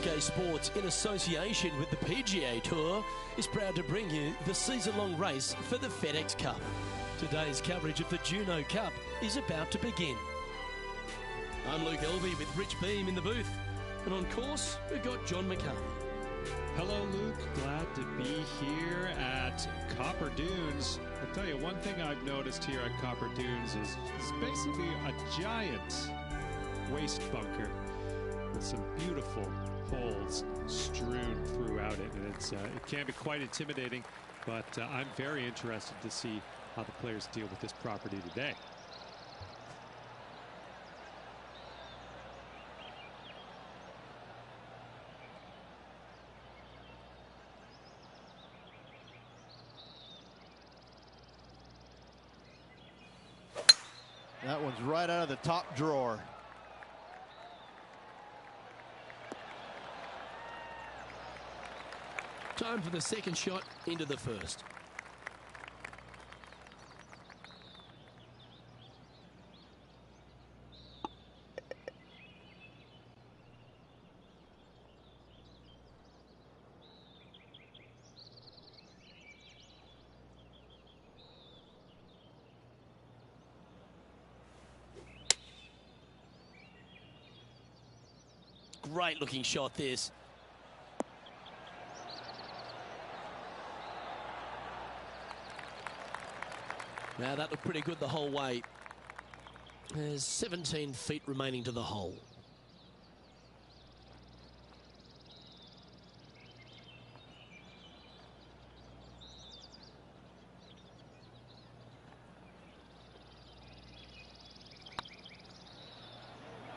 UK Sports, in association with the PGA Tour, is proud to bring you the season-long race for the FedEx Cup. Today's coverage of the Juno Cup is about to begin. I'm Luke Elvey with Rich Beam in the booth, and on course we've got John McCarthy. Hello, Luke. Glad to be here at Copper Dunes. I'll tell you, one thing I've noticed here at Copper Dunes is it's basically a giant waste bunker with some beautiful holes strewn throughout it. And it can be quite intimidating, but I'm very interested to see how the players deal with this property today. That one's right out of the top drawer. Time for the second shot into the first. Great looking shot this. Now that looked pretty good the whole way. There's 17 feet remaining to the hole.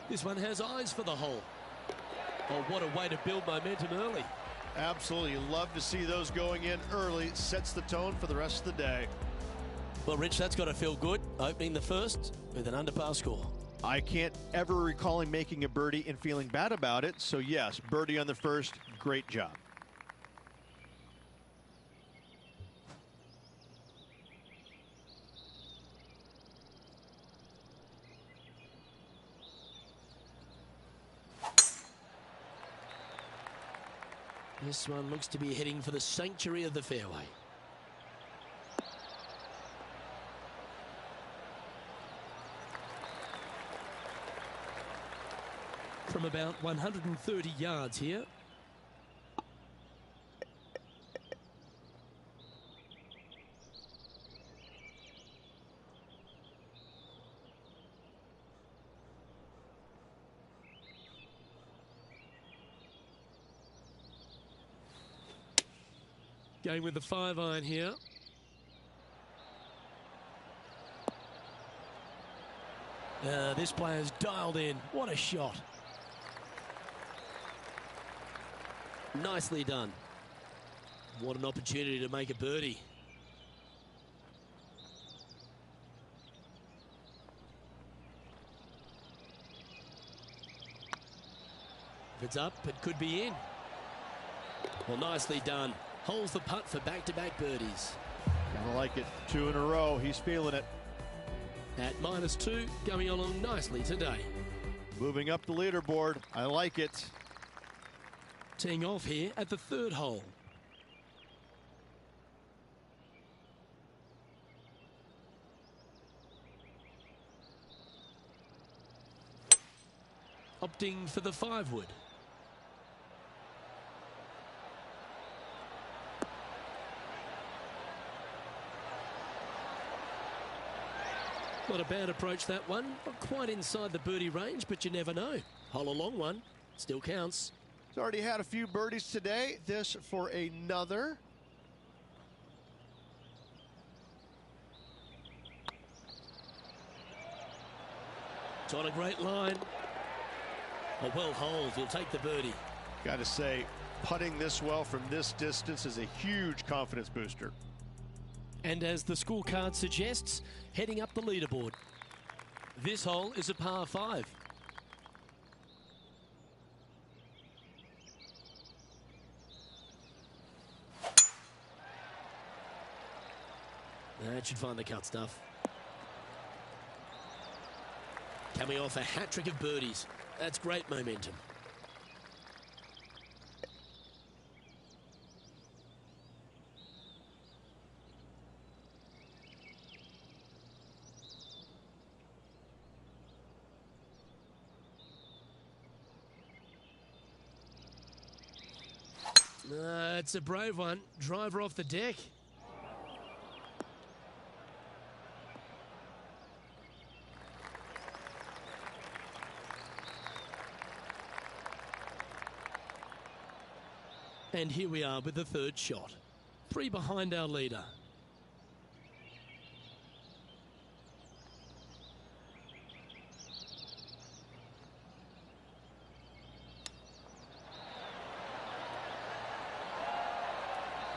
This one has eyes for the hole. Oh, what a way to build momentum early. Absolutely. You love to see those going in early. Sets the tone for the rest of the day. Well, Rich, that's got to feel good, opening the first with an under-par score. I can't ever recall him making a birdie and feeling bad about it. So, yes, birdie on the first. Great job. This one looks to be heading for the sanctuary of the fairway. From about 130 yards here. Going with the 5-iron here. This player's dialed in. What a shot. Nicely done. What an opportunity to make a birdie. If it's up, it could be in. Well, nicely done. Holds the putt for back-to-back birdies. I like it. 2 in a row. He's feeling it. At -2, going along nicely today. Moving up the leaderboard. I like it. Teeing off here at the 3rd hole. Opting for the 5-wood. Not a bad approach, that one. Not quite inside the birdie range, but you never know. Hole a long one. Still counts. He's already had a few birdies today. This for another. It's on a great line. A well holed. He'll take the birdie. Got to say, putting this well from this distance is a huge confidence booster. And as the scorecard suggests, heading up the leaderboard. This hole is a par 5. That should find the cut stuff. Coming off a hat-trick of birdies. That's great momentum. It's a brave one. Driver off the deck. And here we are with the third shot. 3 behind our leader.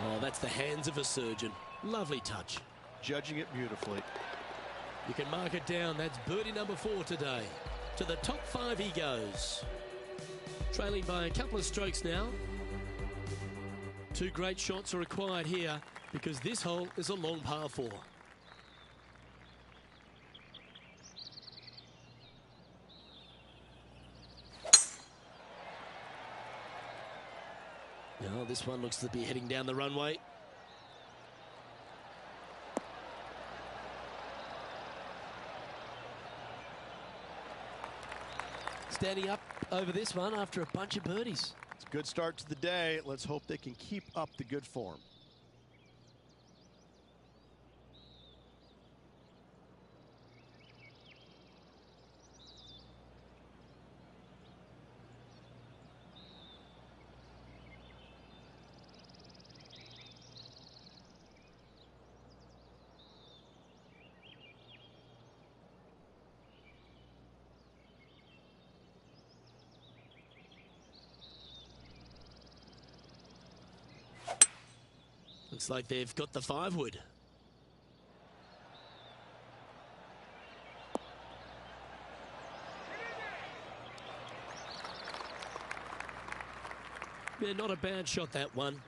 Oh, that's the hands of a surgeon. Lovely touch. Judging it beautifully. You can mark it down. That's birdie number 4 today. To the top 5 he goes. Trailing by a couple of strokes now. 2 great shots are required here because this hole is a long par 4. Now this one looks to be heading down the runway. Standing up over this one after a bunch of birdies. It's a good start to the day. Let's hope they can keep up the good form. Looks like they've got the 5-wood. Yeah, not a bad shot, that one.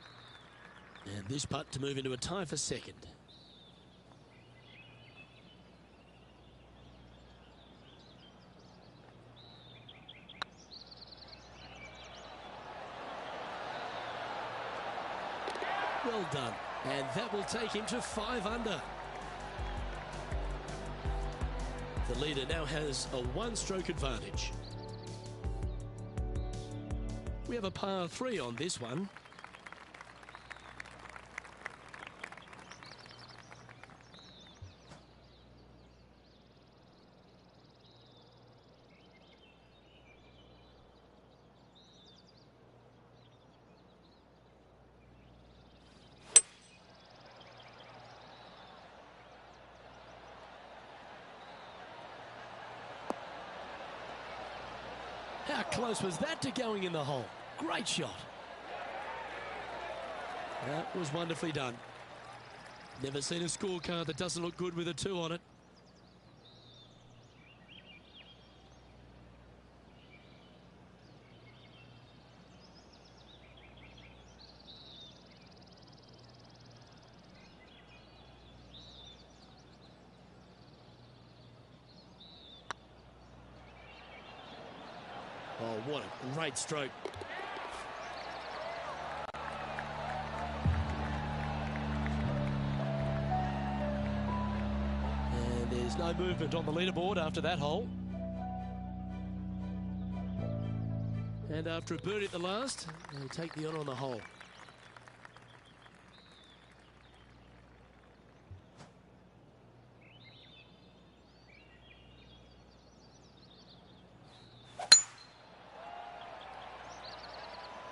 And this putt to move into a tie for second. Well done. And that will take him to 5 under. The leader now has a 1-stroke advantage. We have a par 3 on this one. How close was that to going in the hole? Great shot. That was wonderfully done. Never seen a scorecard that doesn't look good with a 2 on it. Oh, what a great stroke. And there's no movement on the leaderboard after that hole. And after a birdie at the last, they'll take the on the hole.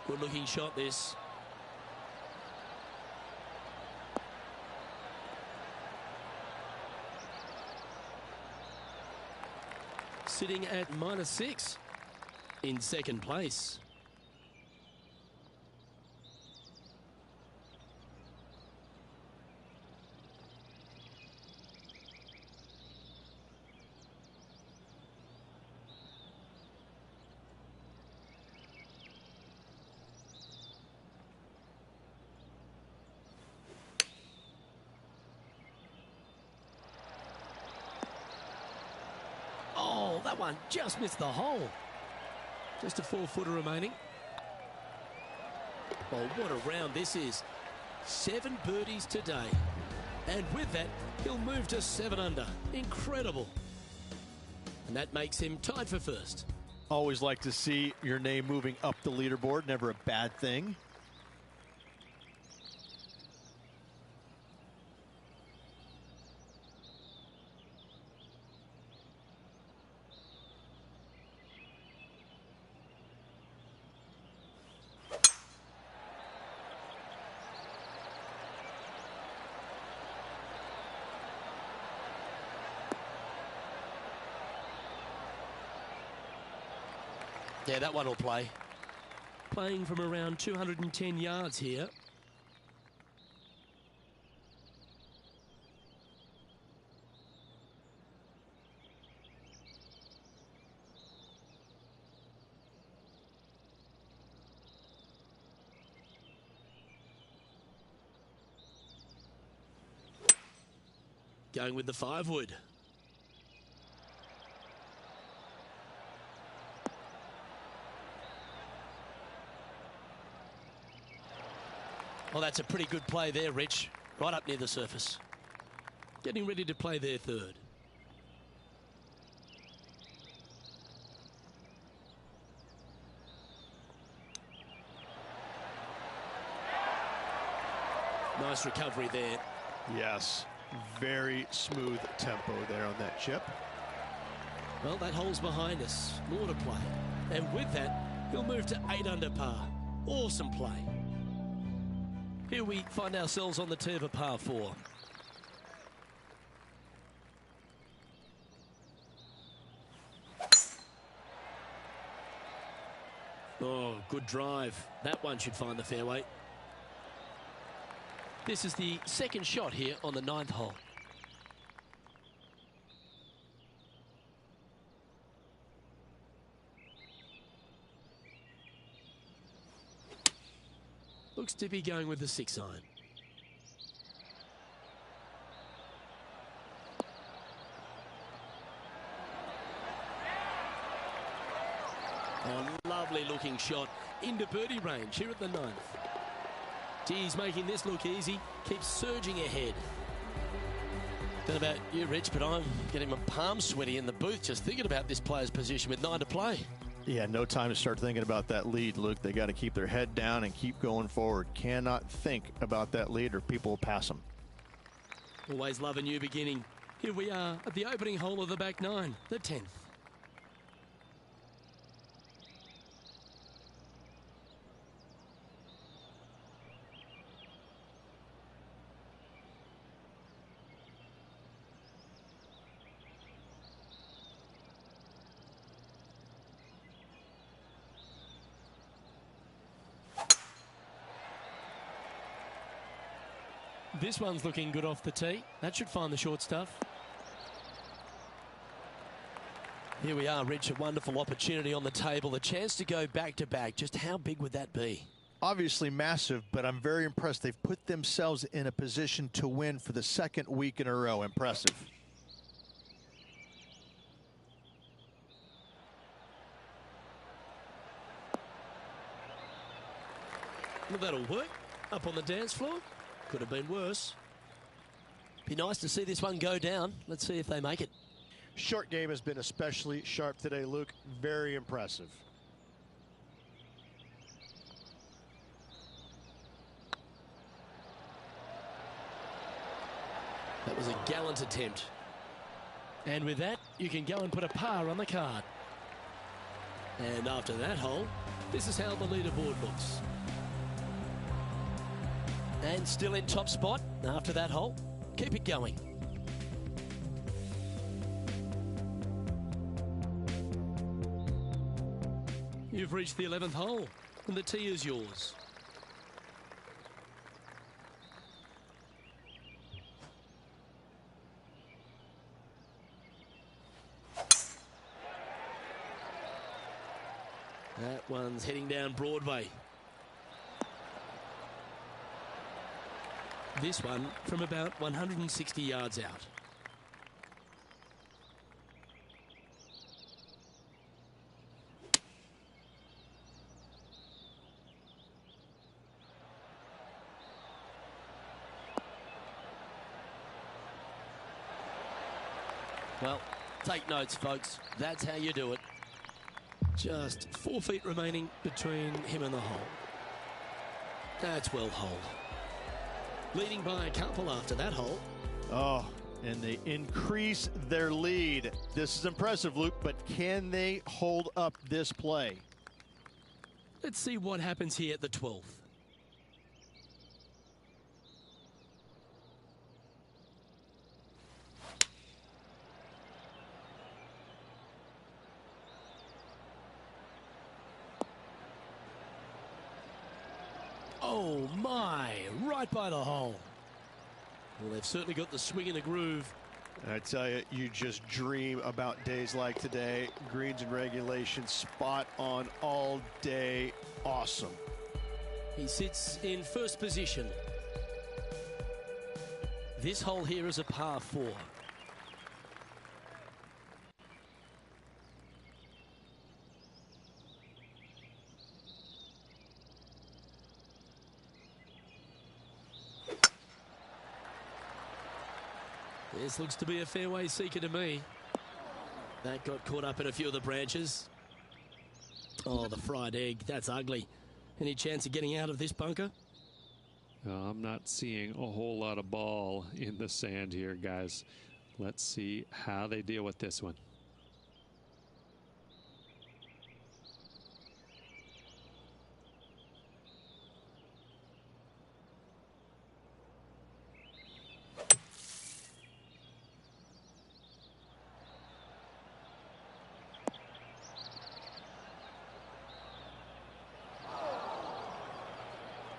Good looking shot this. Sitting at -6 in second place. That one just missed the hole. Just a 4-footer remaining. Well, what a round this is. 7 birdies today. And with that, he'll move to 7 under. Incredible. And that makes him tied for first. Always like to see your name moving up the leaderboard. Never a bad thing. Yeah, that one will play. Playing from around 210 yards here. Going with the 5-wood. Well, that's a pretty good play there, Rich. Right up near the surface. Getting ready to play their third. Nice recovery there. Yes, very smooth tempo there on that chip. Well, that hole's behind us. More to play. And with that, he'll move to 8 under par. Awesome play. Here we find ourselves on the tee of a par 4. Oh, good drive. That one should find the fairway. This is the second shot here on the 9th hole. Looks to be going with the 6-iron. Oh, lovely looking shot into birdie range here at the 9th. He's making this look easy. Keeps surging ahead. Don't know about you, Rich, but I'm getting my palms sweaty in the booth just thinking about this player's position with 9 to play. Yeah, no time to start thinking about that lead, Luke. They got to keep their head down and keep going forward. Cannot think about that lead or people will pass them. Always love a new beginning. Here we are at the opening hole of the back 9, the 10th. This one's looking good off the tee. That should find the short stuff. Here we are, Rich, a wonderful opportunity on the table. A chance to go back-to-back. Just how big would that be? Obviously massive, but I'm very impressed. They've put themselves in a position to win for the 2nd week in a row. Impressive. Well, that'll work. Up on the dance floor. Could have been worse. Be nice to see this one go down. Let's see if they make it. Short game has been especially sharp today, Luke. Very impressive. That was a gallant attempt. And with that, you can go and put a par on the card. And after that hole, this is how the leaderboard looks. And still in top spot after that hole. Keep it going. You've reached the 11th hole, and the tee is yours. That one's heading down Broadway. This one from about 160 yards out. Well, take notes, folks. That's how you do it. Just 4 feet remaining between him and the hole. That's well holed. Leading by a couple after that hole. Oh, and they increase their lead. This is impressive, Luke, but can they hold up this play? Let's see what happens here at the 12th. Oh my, right by the hole. Well, they've certainly got the swing and the groove. I tell you, you just dream about days like today. Greens and regulation, spot on all day. Awesome. He sits in first position. This hole here is a par 4. This looks to be a fairway seeker to me. That got caught up in a few of the branches. Oh, the fried egg. That's ugly. Any chance of getting out of this bunker? I'm not seeing a whole lot of ball in the sand here, guys. Let's see how they deal with this one.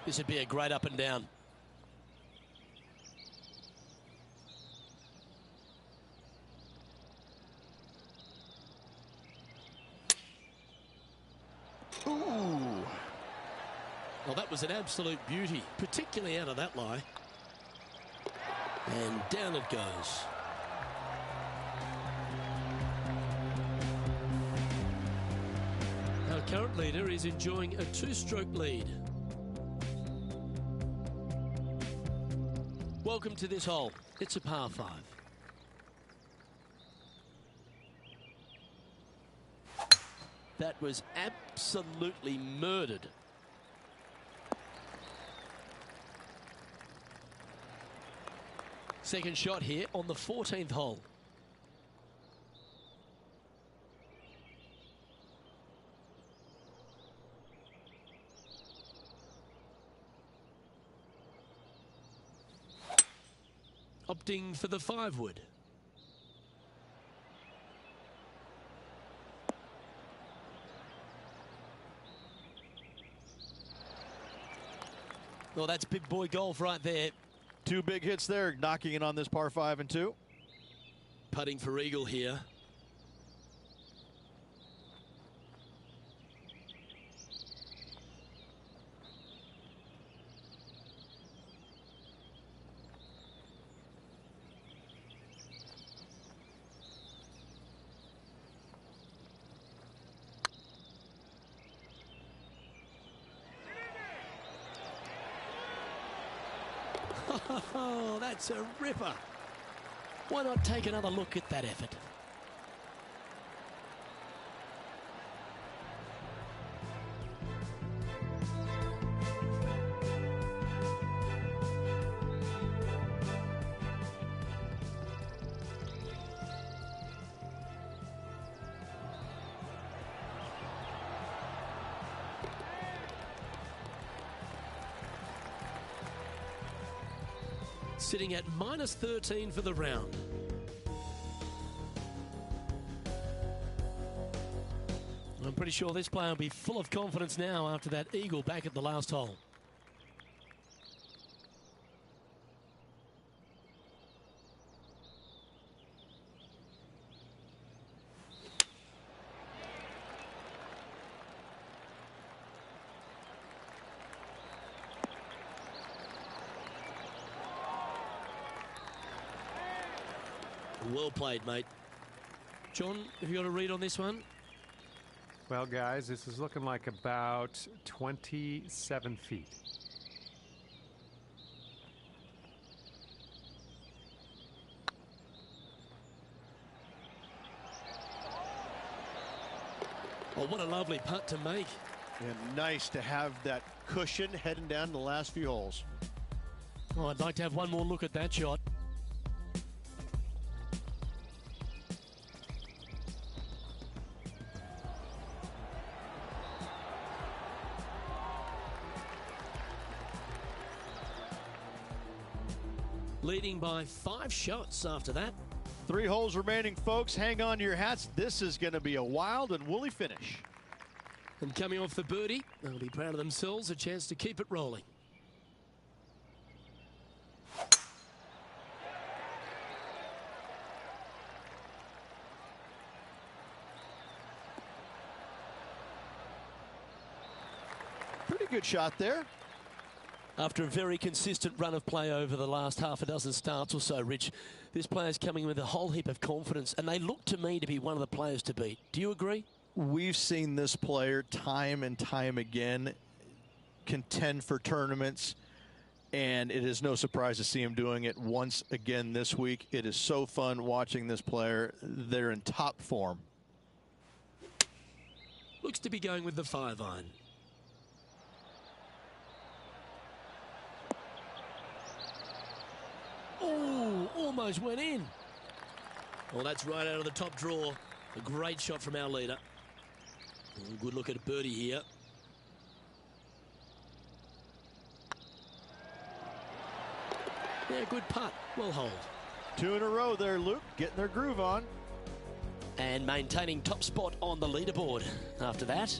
This would be a great up and down. Ooh. Well, that was an absolute beauty, particularly out of that lie. And down it goes. Our current leader is enjoying a 2-stroke lead. Welcome to this hole. It's a par 5. That was absolutely murdered. Second shot here on the 14th hole. Opting for the 5-wood. Well, that's big boy golf right there. 2 big hits there, knocking it on this par 5 and 2. Putting for eagle here. Oh, that's a ripper. Why not take another look at that effort? Sitting at -13 for the round. I'm pretty sure this player will be full of confidence now after that eagle back at the last hole. Well played, mate. John, have you got a read on this one? Well, guys, this is looking like about 27 feet. Oh, what a lovely putt to make. And nice to have that cushion heading down the last few holes. Oh, I'd like to have one more look at that shot. Leading by 5 shots after that. 3 holes remaining, folks. Hang on to your hats. This is going to be a wild and woolly finish. And coming off the birdie, they'll be proud of themselves, a chance to keep it rolling. good shot there. After a very consistent run of play over the last half a dozen starts or so, Rich, this player's coming with a whole heap of confidence, and they look to me to be one of the players to beat. Do you agree? We've seen this player time and time again contend for tournaments, and it is no surprise to see him doing it once again this week. It is so fun watching this player. They're in top form. Looks to be going with the 5-iron. Oh, almost went in. Well, that's right out of the top draw. A great shot from our leader. Good look at a birdie here. Yeah, good putt. Well hold. 2 in a row there, Luke. Getting their groove on. And maintaining top spot on the leaderboard after that.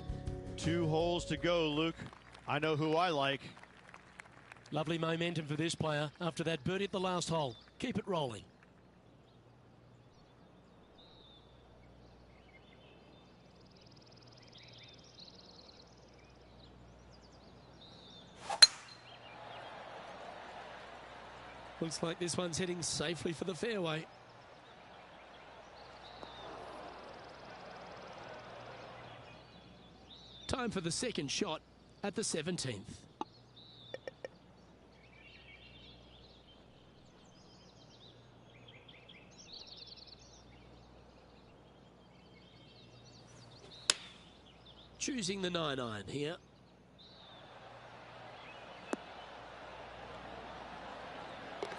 2 holes to go, Luke. I know who I like. Lovely momentum for this player after that birdie at the last hole. Keep it rolling. Looks like this one's heading safely for the fairway. Time for the second shot at the 17th. Choosing the 9-iron here.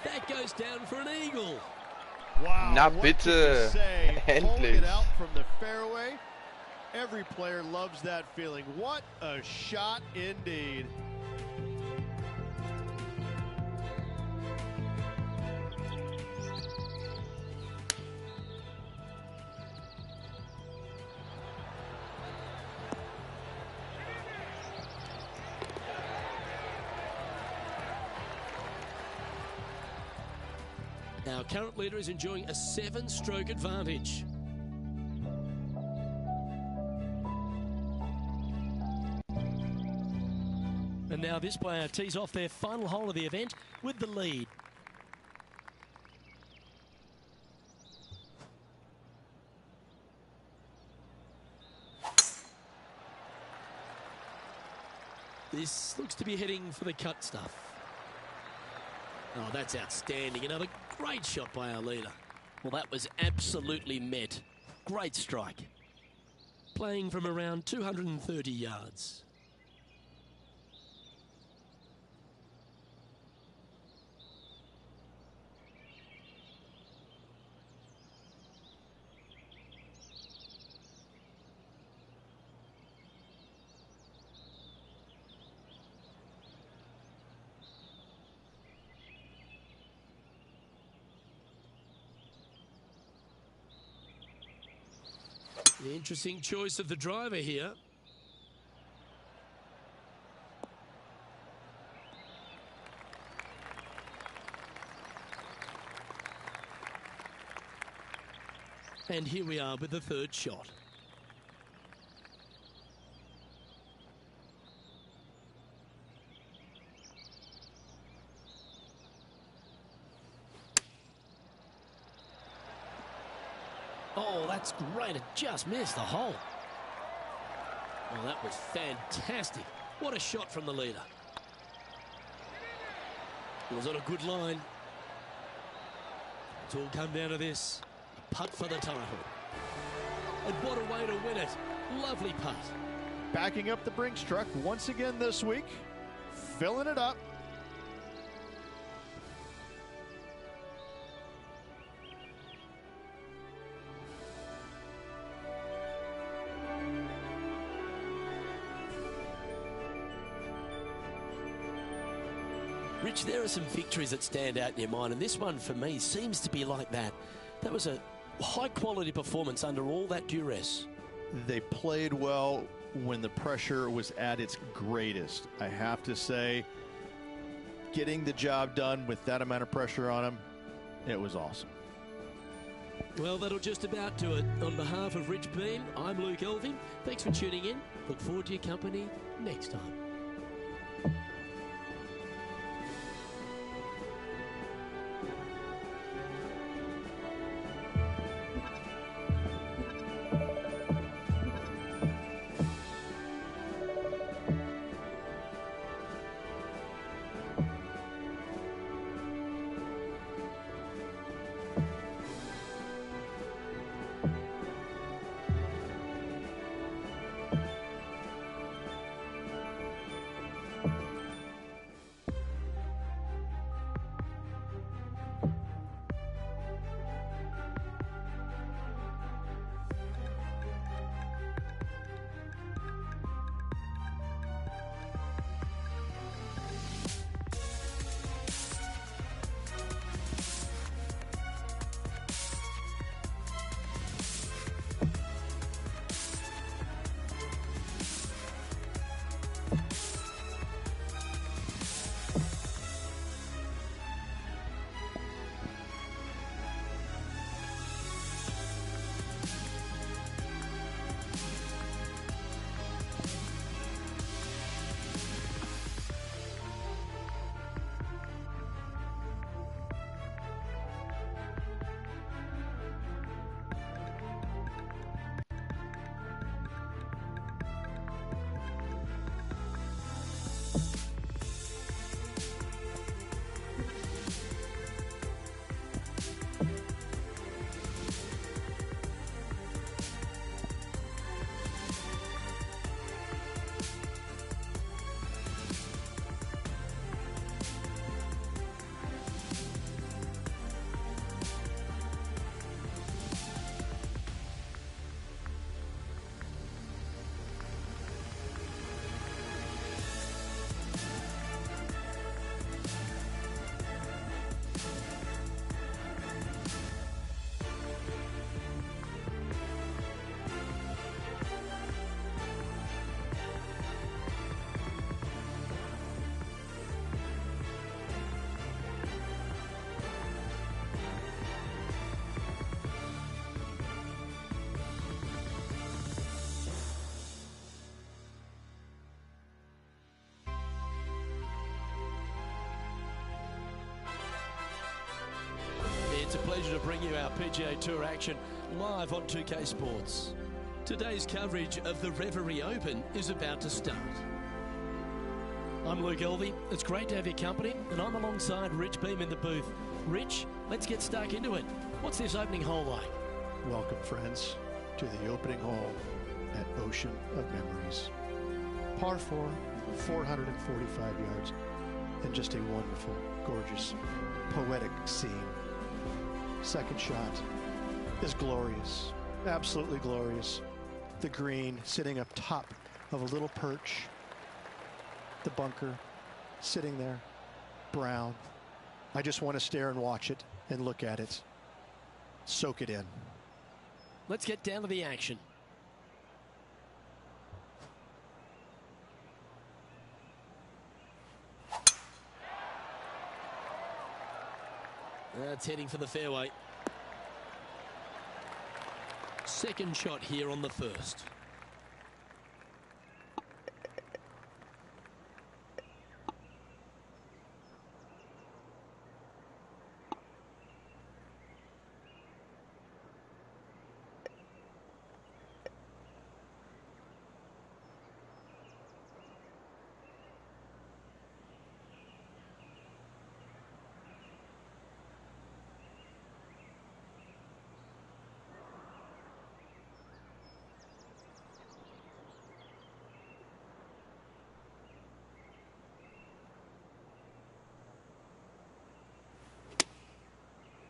That goes down for an eagle. Wow, Na what bitte, can you say? Pulling endlich. it out from the fairway. Every player loves that feeling. What a shot indeed. Our current leader is enjoying a 7-stroke advantage. And now this player tees off their final hole of the event with the lead. This looks to be heading for the cut stuff. Oh, that's outstanding. Another great shot by our leader. Well, that was absolutely met. Great strike. Playing from around 230 yards. The interesting choice of the driver here. And here we are with the third shot. Oh, that's great. It just missed the hole. Well, that was fantastic. What a shot from the leader. It was on a good line. It's all come down to this. Putt for the title. And what a way to win it. Lovely putt. Backing up the Brinks truck once again this week. Filling it up. Rich, there are some victories that stand out in your mind, and this one for me seems to be like that. That was a high-quality performance under all that duress. They played well when the pressure was at its greatest. I have to say, getting the job done with that amount of pressure on them, it was awesome. Well, that'll just about do it. On behalf of Rich Beam, I'm Luke Elving. Thanks for tuning in. Look forward to your company next time. pleasure to bring you our PGA Tour action live on 2K Sports. Today's coverage of the Reverie Open is about to start. I'm Luke Elvey. It's great to have your company, and I'm alongside Rich Beam in the booth. Rich, let's get stuck into it. What's this opening hole like? Welcome, friends, to the opening hole at Ocean of Memories. Par 4, 445 yards, and just a wonderful, gorgeous, poetic scene. Second shot is glorious, absolutely glorious. The green sitting up top of a little perch. The bunker sitting there, brown. I just want to stare and watch it and look at it. Soak it in. Let's get down to the action. That's heading for the fairway. Second shot here on the first.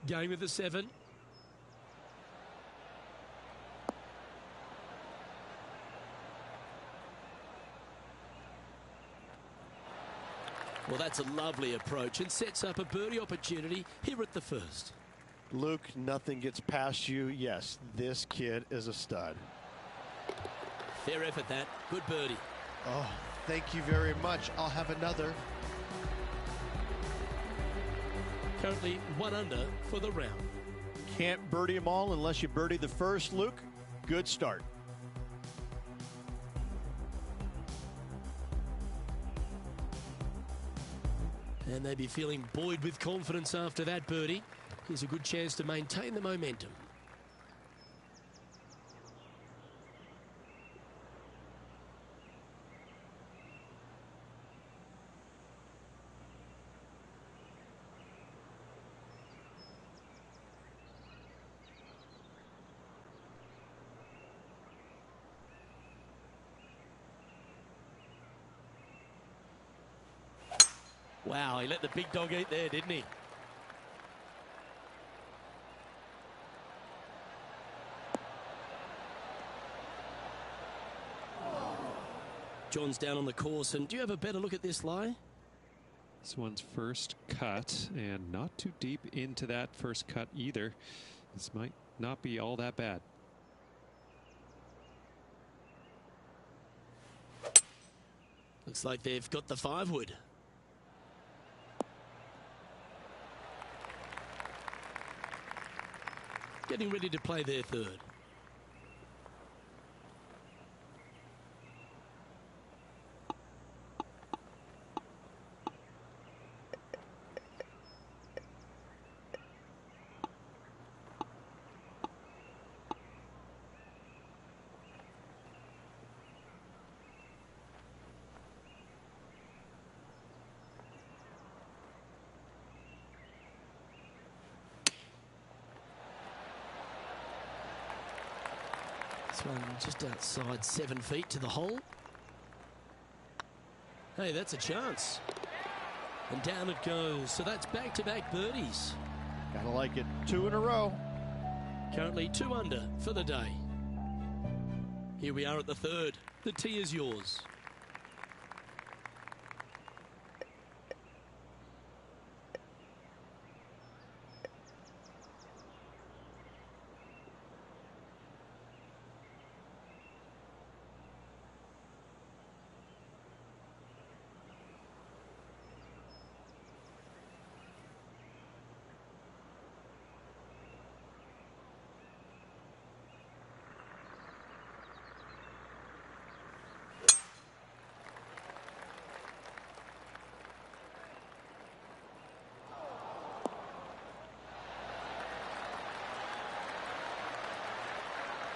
Going with the 7. Well, that's a lovely approach and sets up a birdie opportunity here at the first. Luke, nothing gets past you. Yes, this kid is a stud. Fair effort, that. Good birdie. Oh, thank you very much. I'll have another. Currently 1 under for the round. Can't birdie them all unless you birdie the first, Luke. Good start. And they'd be feeling buoyed with confidence after that birdie. Here's a good chance to maintain the momentum. Wow, he let the big dog eat there, didn't he? John's down on the course, and do you have a better look at this lie? This one's first cut, and not too deep into that first cut either. This might not be all that bad. Looks like they've got the 5-wood. Getting ready to play their third. This one just outside 7 feet to the hole. Hey, that's a chance. And down it goes. So that's back-to-back birdies. Gotta like it. 2 in a row. Currently 2 under for the day. Here we are at the third. The tee is yours.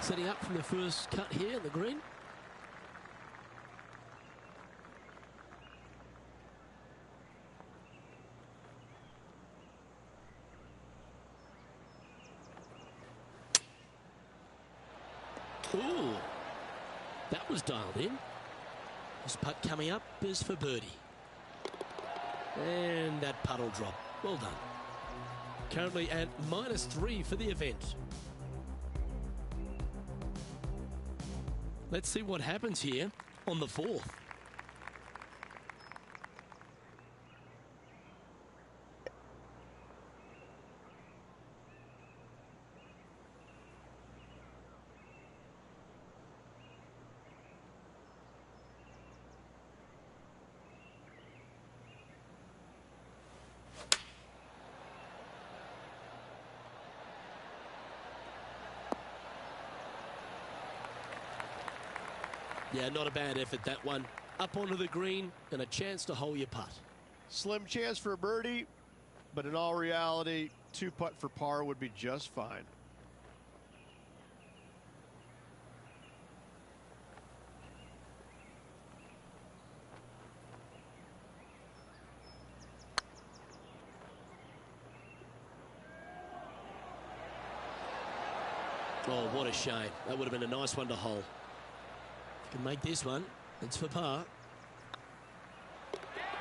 Setting up from the first cut here in the green. Ooh, that was dialed in. This putt coming up is for birdie. And that putt will drop. Well done. Currently at -3 for the event. Let's see what happens here on the 4th. Yeah, not a bad effort, that one. Up onto the green and a chance to hole your putt. Slim chance for a birdie, but in all reality, 2 putt for par would be just fine. Oh, what a shame. That would have been a nice one to hole. Can make this one. It's for par.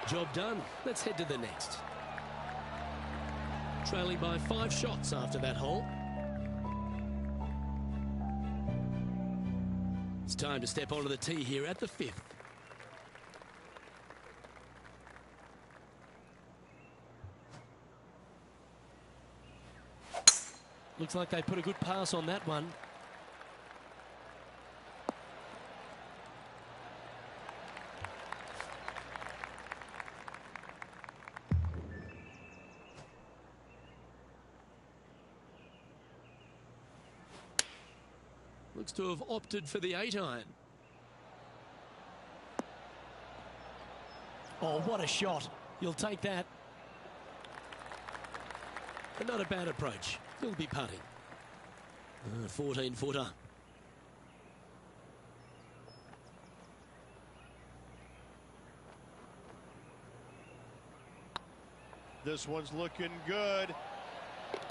Job done. Let's head to the next. Trailing by 5 shots after that hole. It's time to step onto the tee here at the 5th. Looks like they put a good pass on that one. Looks to have opted for the 8-iron. Oh, what a shot. You'll take that. But not a bad approach. He'll be putting. 14-footer. This one's looking good.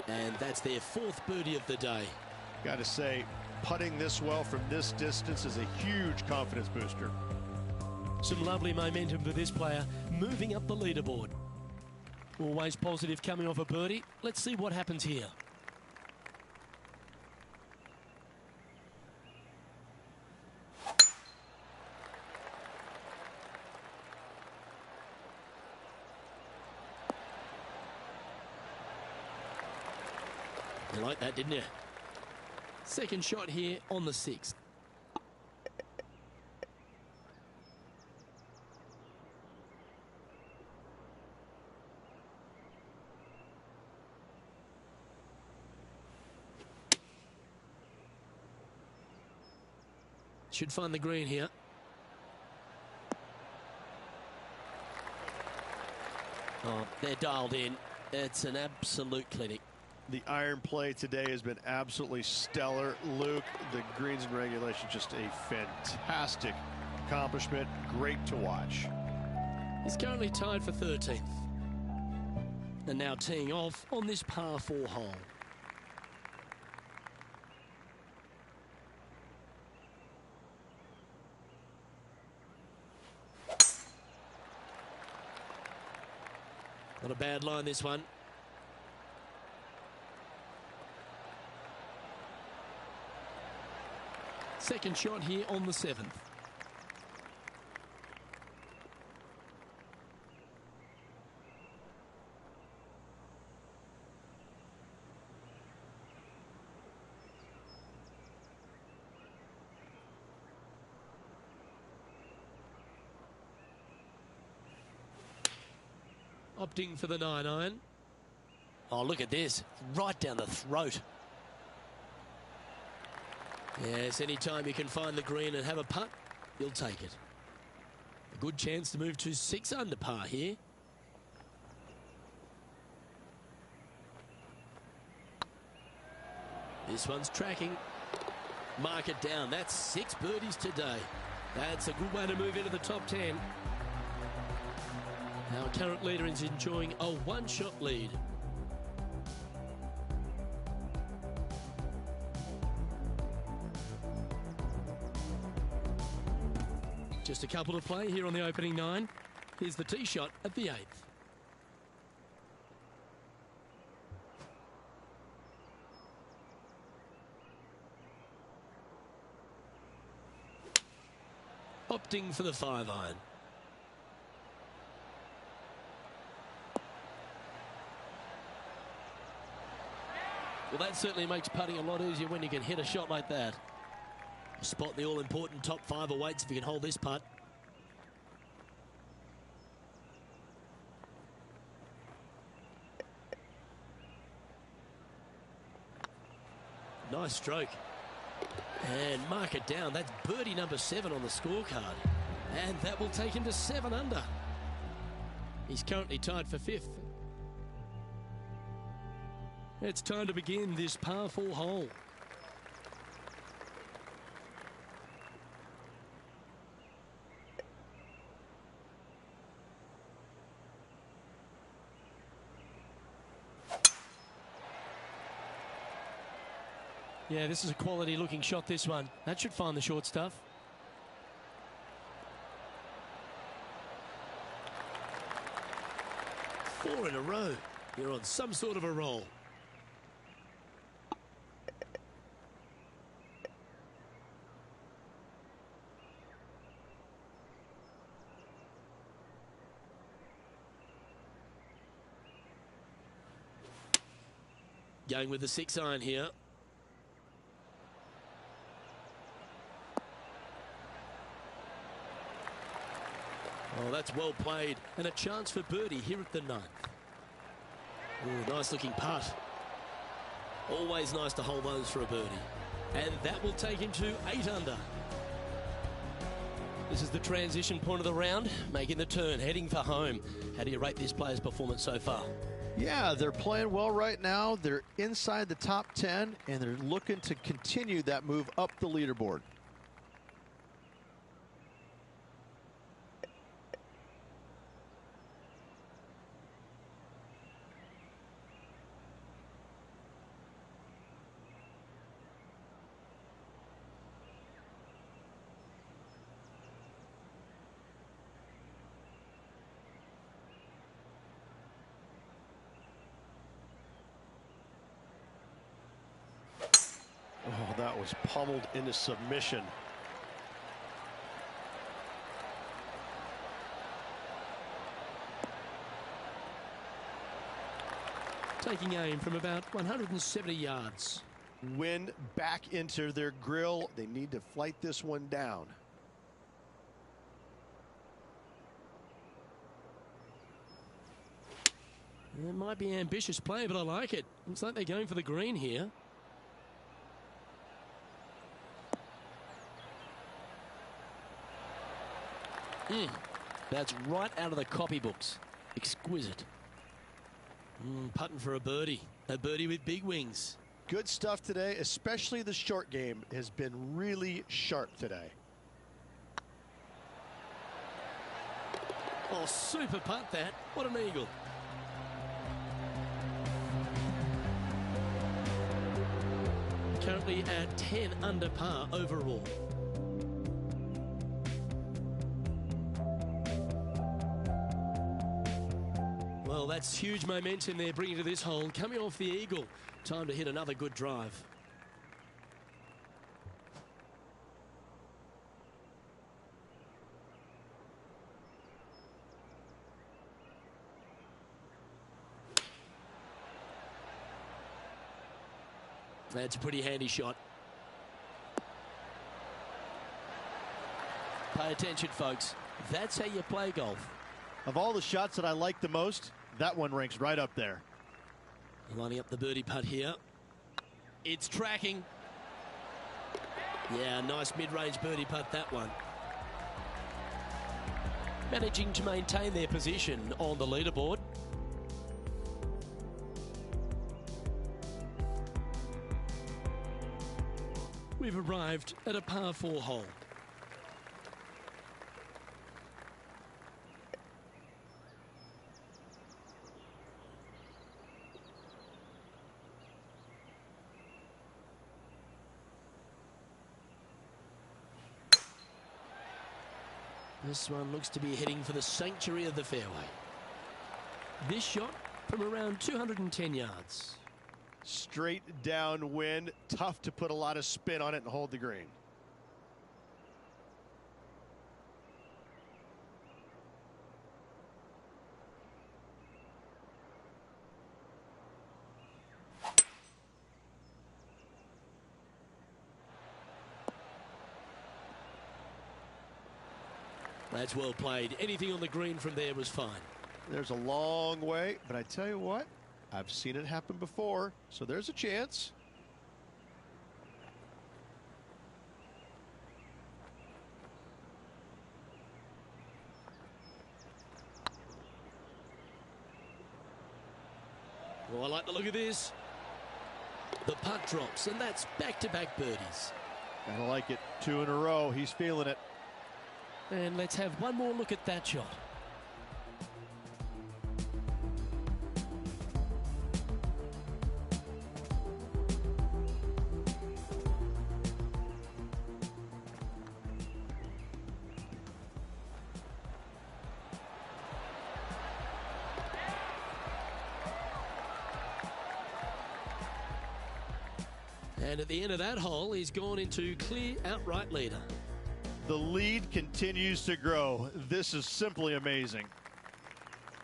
And that's their 4th birdie of the day. Got to say, putting this well from this distance is a huge confidence booster. Some lovely momentum for this player, moving up the leaderboard. Always positive coming off a birdie. Let's see what happens here. You like that, didn't you? Second shot here on the 6th. Should find the green here. Oh, they're dialed in. It's an absolute clinic. The iron play today has been absolutely stellar. Luke, the greens and regulation, just a fantastic accomplishment. Great to watch. He's currently tied for 13th. And now teeing off on this par 4 hole. Not a bad line, this one. Second shot here on the 7th. Opting for the 9-iron. Oh, look at this. Right down the throat. Yes, anytime you can find the green and have a putt, you'll take it. A good chance to move to 6 under par here. This one's tracking. Mark it down. That's 6 birdies today. That's a good way to move into the top 10. Our current leader is enjoying a one-shot lead. Just a couple to play here on the opening 9. Here's the tee shot at the 8th. Opting for the 5-iron. Well, that certainly makes putting a lot easier when you can hit a shot like that. Spot the all-important top 5 awaits if you can hold this putt. Nice stroke. And mark it down. That's birdie number 7 on the scorecard. And that will take him to 7 under. He's currently tied for 5th. It's time to begin this par 4 hole. Yeah, this is a quality looking shot, this one. That should find the short stuff. Four in a row. You're on some sort of a roll. Going with the 6-iron here. Oh, that's well played. And a chance for birdie here at the 9th. Oh, nice looking putt. Always nice to hold those for a birdie. And that will take him to 8 under. This is the transition point of the round, making the turn, heading for home. How do you rate this player's performance so far? Yeah, they're playing well right now. They're inside the top 10, and they're looking to continue that move up the leaderboard. Oh, that was pummeled into submission. Taking aim from about 170 yards. Wind back into their grill. They need to flight this one down. It might be an ambitious play, but I like it. Looks like they're going for the green here. That's right out of the copybooks. Exquisite. Putting for a birdie. A birdie with big wings. Good stuff today, especially the short game has been really sharp today. Oh, super putt that. What an eagle. Currently at 10 under par overall. Well, that's huge momentum they're bringing to this hole. Coming off the eagle. Time to hit another good drive. That's a pretty handy shot. Pay attention, folks. That's how you play golf. Of all the shots that I like the most, that one ranks right up there. Lining up the birdie putt here. It's tracking. Yeah, nice mid-range birdie putt, that one. Managing to maintain their position on the leaderboard. We've arrived at a par 4 hole. This one looks to be heading for the sanctuary of the fairway. This shot from around 210 yards. Straight downwind, tough to put a lot of spin on it and hold the green. That's well played. Anything on the green from there was fine. There's a long way, but I tell you what, I've seen it happen before, so there's a chance. Well, I like the look of this. The putt drops, and that's back-to-back birdies. I like it. 2 in a row. He's feeling it. And let's have one more look at that shot. And at the end of that hole, he's gone into clear outright leader. The lead continues to grow. This is simply amazing.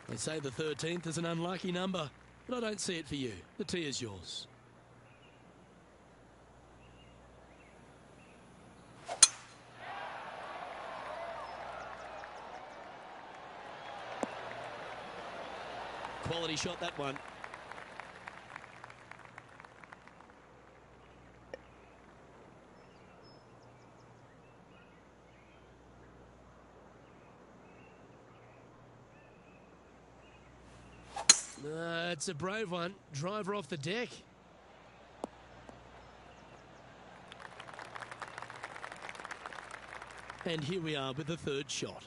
They say the 13th is an unlucky number, but I don't see it for you. The tee is yours. Quality shot, that one. It's a brave one. Driver off the deck. And here we are with the third shot.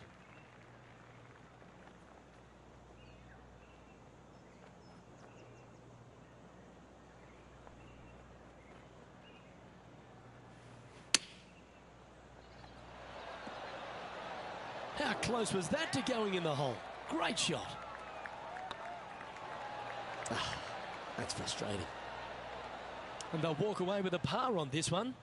How close was that to going in the hole? Great shot. That's frustrating. And they'll walk away with a par on this one.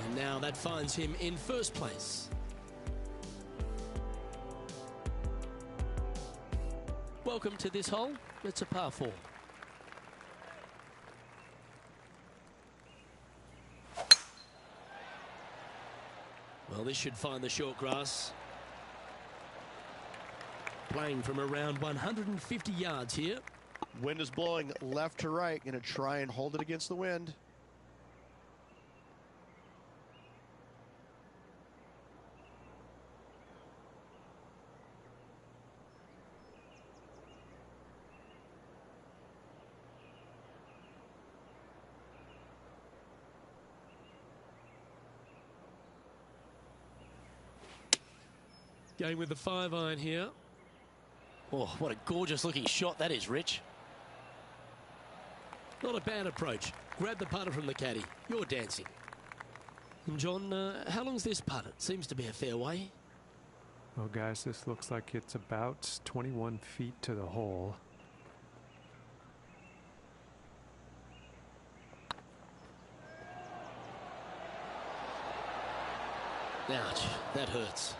And now that finds him in first place. Welcome to this hole. It's a par 4. Well, this should find the short grass. Playing from around 150 yards here. Wind is blowing left to right. Going to try and hold it against the wind. Going with the 5-iron here. Oh, what a gorgeous looking shot that is, Rich. Not a bad approach. Grab the putter from the caddy. You're dancing. And John, how long's this putt? It seems to be a fair way. Well, guys, this looks like it's about 21 feet to the hole. Ouch, that hurts.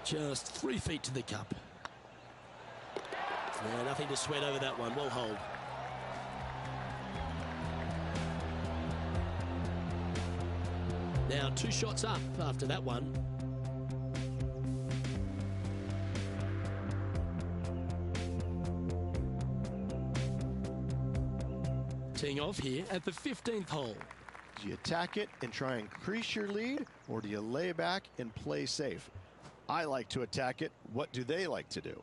Just 3 feet to the cup. Yeah, nothing to sweat over that one. Well hold. Now 2 shots up after that one. Teeing off here at the 15th hole. Do you attack it and try and increase your lead, or do you lay back and play safe? I like to attack it. What do they like to do?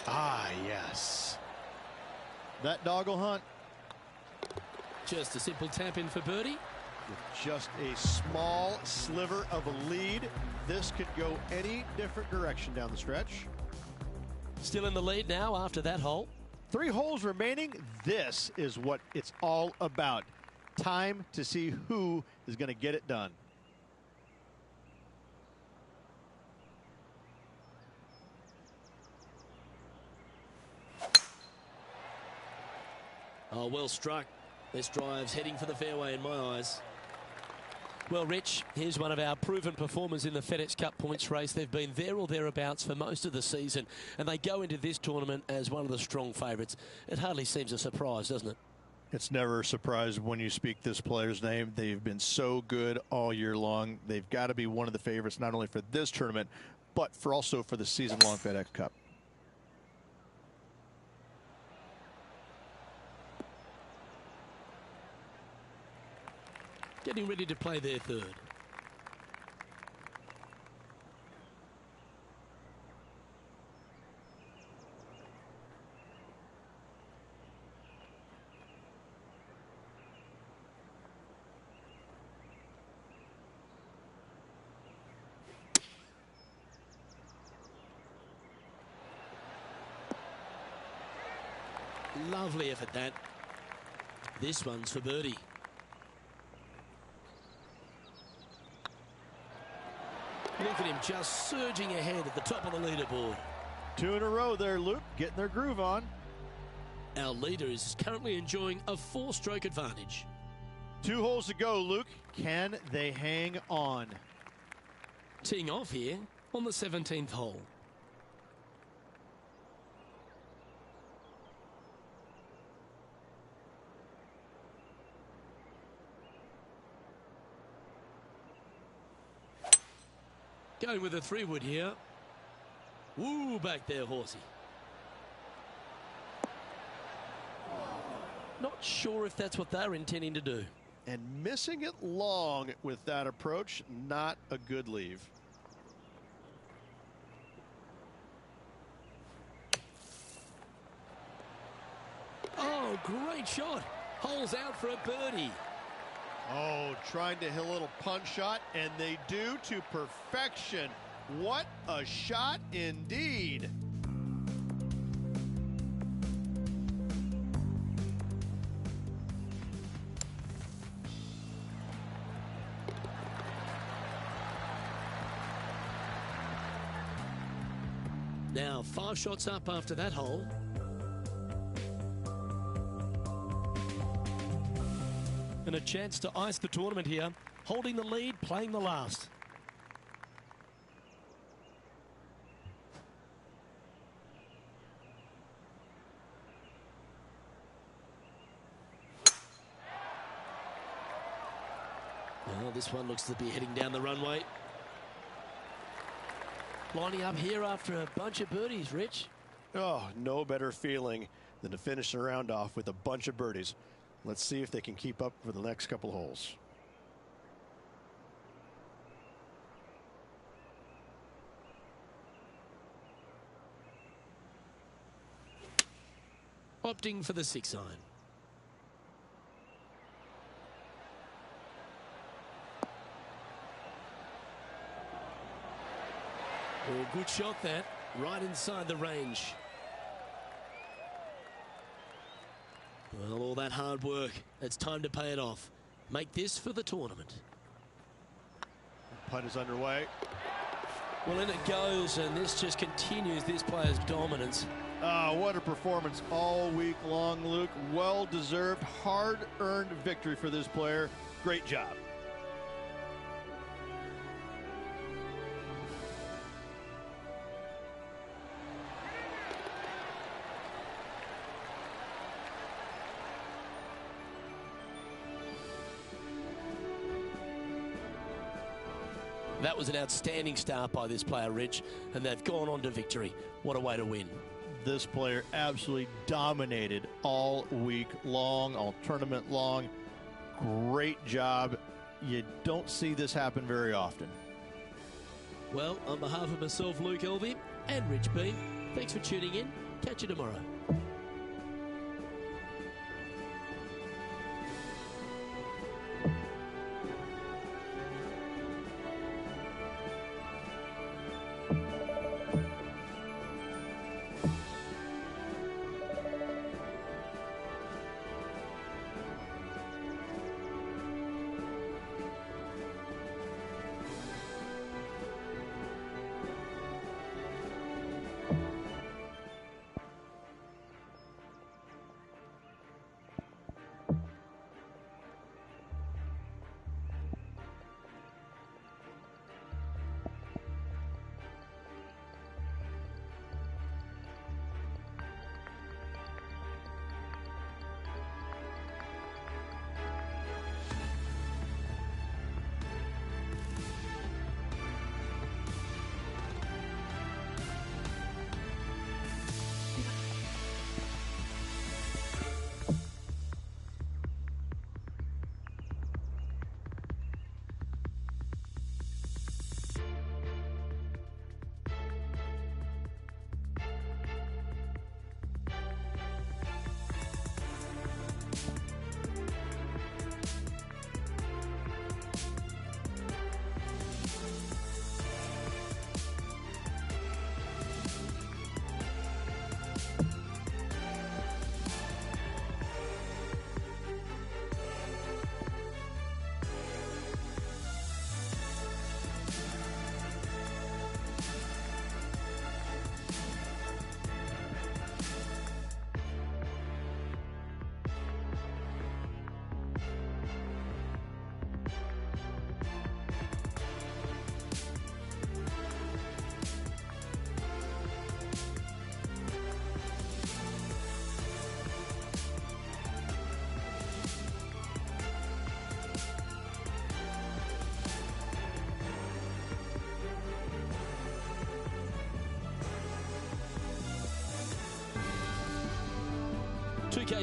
Ah, yes. That dog will hunt. Just a simple tap in for birdie. With just a small sliver of a lead, this could go any different direction down the stretch. Still in the lead now after that hole. 3 holes remaining. This is what it's all about. Time to see who is going to get it done. Oh, well struck. This drive's heading for the fairway in my eyes. Well, Rich, here's one of our proven performers in the FedEx Cup points race. They've been there or thereabouts for most of the season, and they go into this tournament as one of the strong favourites. It hardly seems a surprise, doesn't it? It's never a surprise when you speak this player's name. They've been so good all year long. They've got to be one of the favorites, not only for this tournament, but also for the season-long FedEx Cup. Getting ready to play their third. Lovely effort that. This one's for birdie. Look at him just surging ahead at the top of the leaderboard. 2 in a row there, Luke, getting their groove on. Our leader is currently enjoying a 4-stroke advantage. 2 holes to go, Luke. Can they hang on? Teeing off here on the 17th hole. Going with a 3-wood here. Woo, back there, horsey. Not sure if that's what they're intending to do. And missing it long with that approach, not a good leave. Oh, great shot. Holes out for a birdie. Oh, trying to hit a little punch shot, and they do to perfection. What a shot indeed. Now 5 shots up after that hole. And a chance to ice the tournament here. Holding the lead, playing the last. Well, this one looks to be heading down the runway. Lining up here after a bunch of birdies, Rich. Oh, no better feeling than to finish the round off with a bunch of birdies. Let's see if they can keep up for the next couple holes. Opting for the 6 iron. Oh, good shot that. Right inside the range. Well, all that hard work, it's time to pay it off. Make this for the tournament. Putt is underway. Well, in it goes, and this just continues this player's dominance. What a performance all week long, Luke. Well-deserved, hard-earned victory for this player. Great job. that was an outstanding start by this player, Rich, and they've gone on to victory. What a way to win. This player absolutely dominated all week long, all tournament long. Great job. You don't see this happen very often. Well, on behalf of myself, Luke Elvey, and Rich Beam, thanks for tuning in. Catch you tomorrow.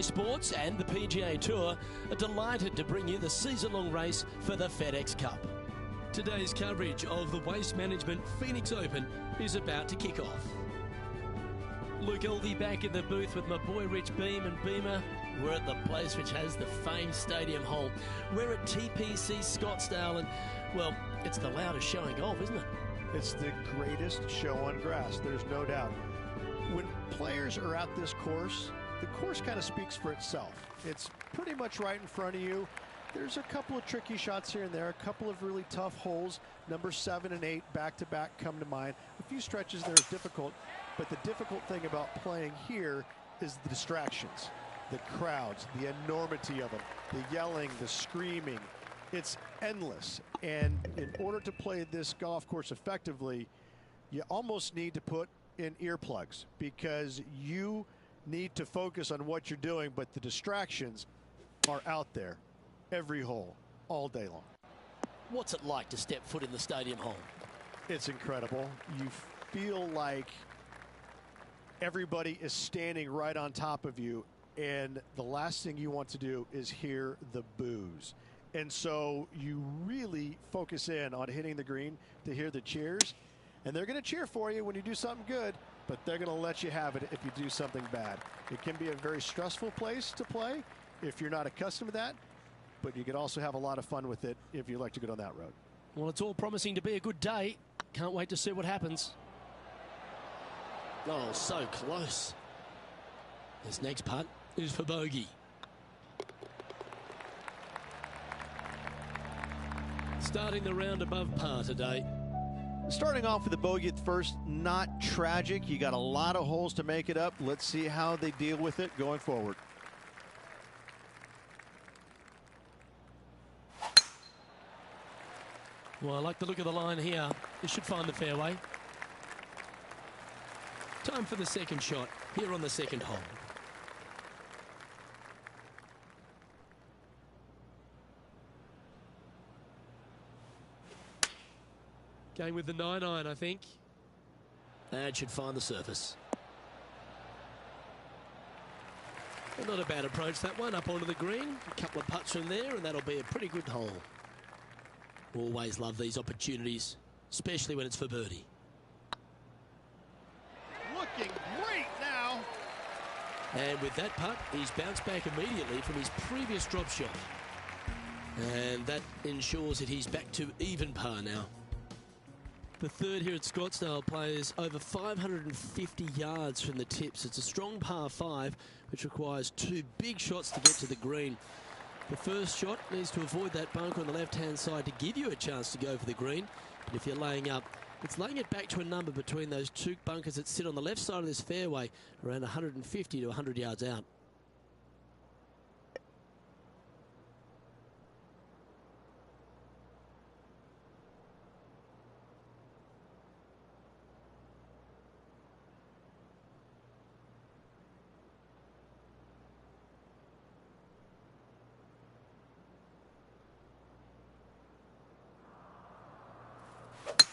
Sports and the PGA Tour are delighted to bring you the season-long race for the FedEx Cup. Today's coverage of the Waste Management Phoenix Open is about to kick off. Luke Elvey back in the booth with my boy Rich Beam and Beamer. We're at the place which has the famed stadium hole. We're at TPC Scottsdale, and, well, it's the loudest show in golf, isn't it? It's the greatest show on grass, there's no doubt. When players are at this course, the course kind of speaks for itself. It's pretty much right in front of you. There's a couple of tricky shots here and there, a couple of really tough holes. Number 7 and 8 back-to-back come to mind. A few stretches there are difficult, but the difficult thing about playing here is the distractions, the crowds, the enormity of them, the yelling, the screaming. It's endless, and in order to play this golf course effectively, you almost need to put in earplugs, because you need to focus on what you're doing, but the distractions are out there every hole, all day long. What's it like to step foot in the stadium hole? It's incredible. You feel like everybody is standing right on top of you, and the last thing you want to do is hear the boos. And so you really focus in on hitting the green to hear the cheers, and they're going to cheer for you when you do something good, but they're going to let you have it if you do something bad. It can be a very stressful place to play if you're not accustomed to that, but you can also have a lot of fun with it if you like to go down that road. Well, it's all promising to be a good day. Can't wait to see what happens. Oh, so close. This next putt is for bogey. Starting the round above par today. Starting off with a bogey at first, not tragic. You got a lot of holes to make it up. Let's see how they deal with it going forward. Well, I like the look of the line here. This should find the fairway. Time for the second shot here on the second hole. Going with the 9-iron, I think. That should find the surface. And not a bad approach, that one, up onto the green. A couple of putts from there, and that'll be a pretty good hole. Always love these opportunities, especially when it's for birdie. Looking great now. And with that putt, he's bounced back immediately from his previous drop shot. And that ensures that he's back to even par now. The third here at Scottsdale plays over 550 yards from the tips. It's a strong par 5, which requires 2 big shots to get to the green. The first shot needs to avoid that bunker on the left-hand side to give you a chance to go for the green. But if you're laying up, it's laying it back to a number between those 2 bunkers that sit on the left side of this fairway, around 150 to 100 yards out.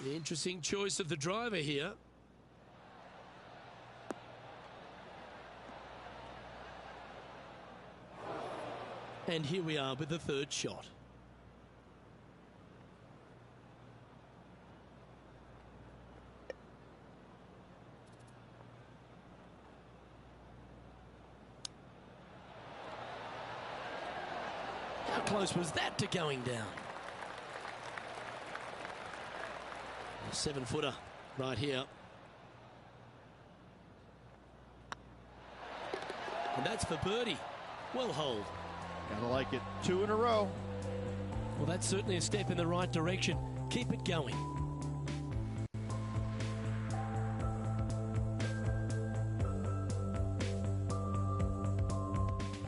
The interesting choice of the driver here. And here we are with the third shot. How close was that to going down? A 7-footer right here. And that's for birdie. Well holed. Gotta like it. 2 in a row. Well, that's certainly a step in the right direction. Keep it going.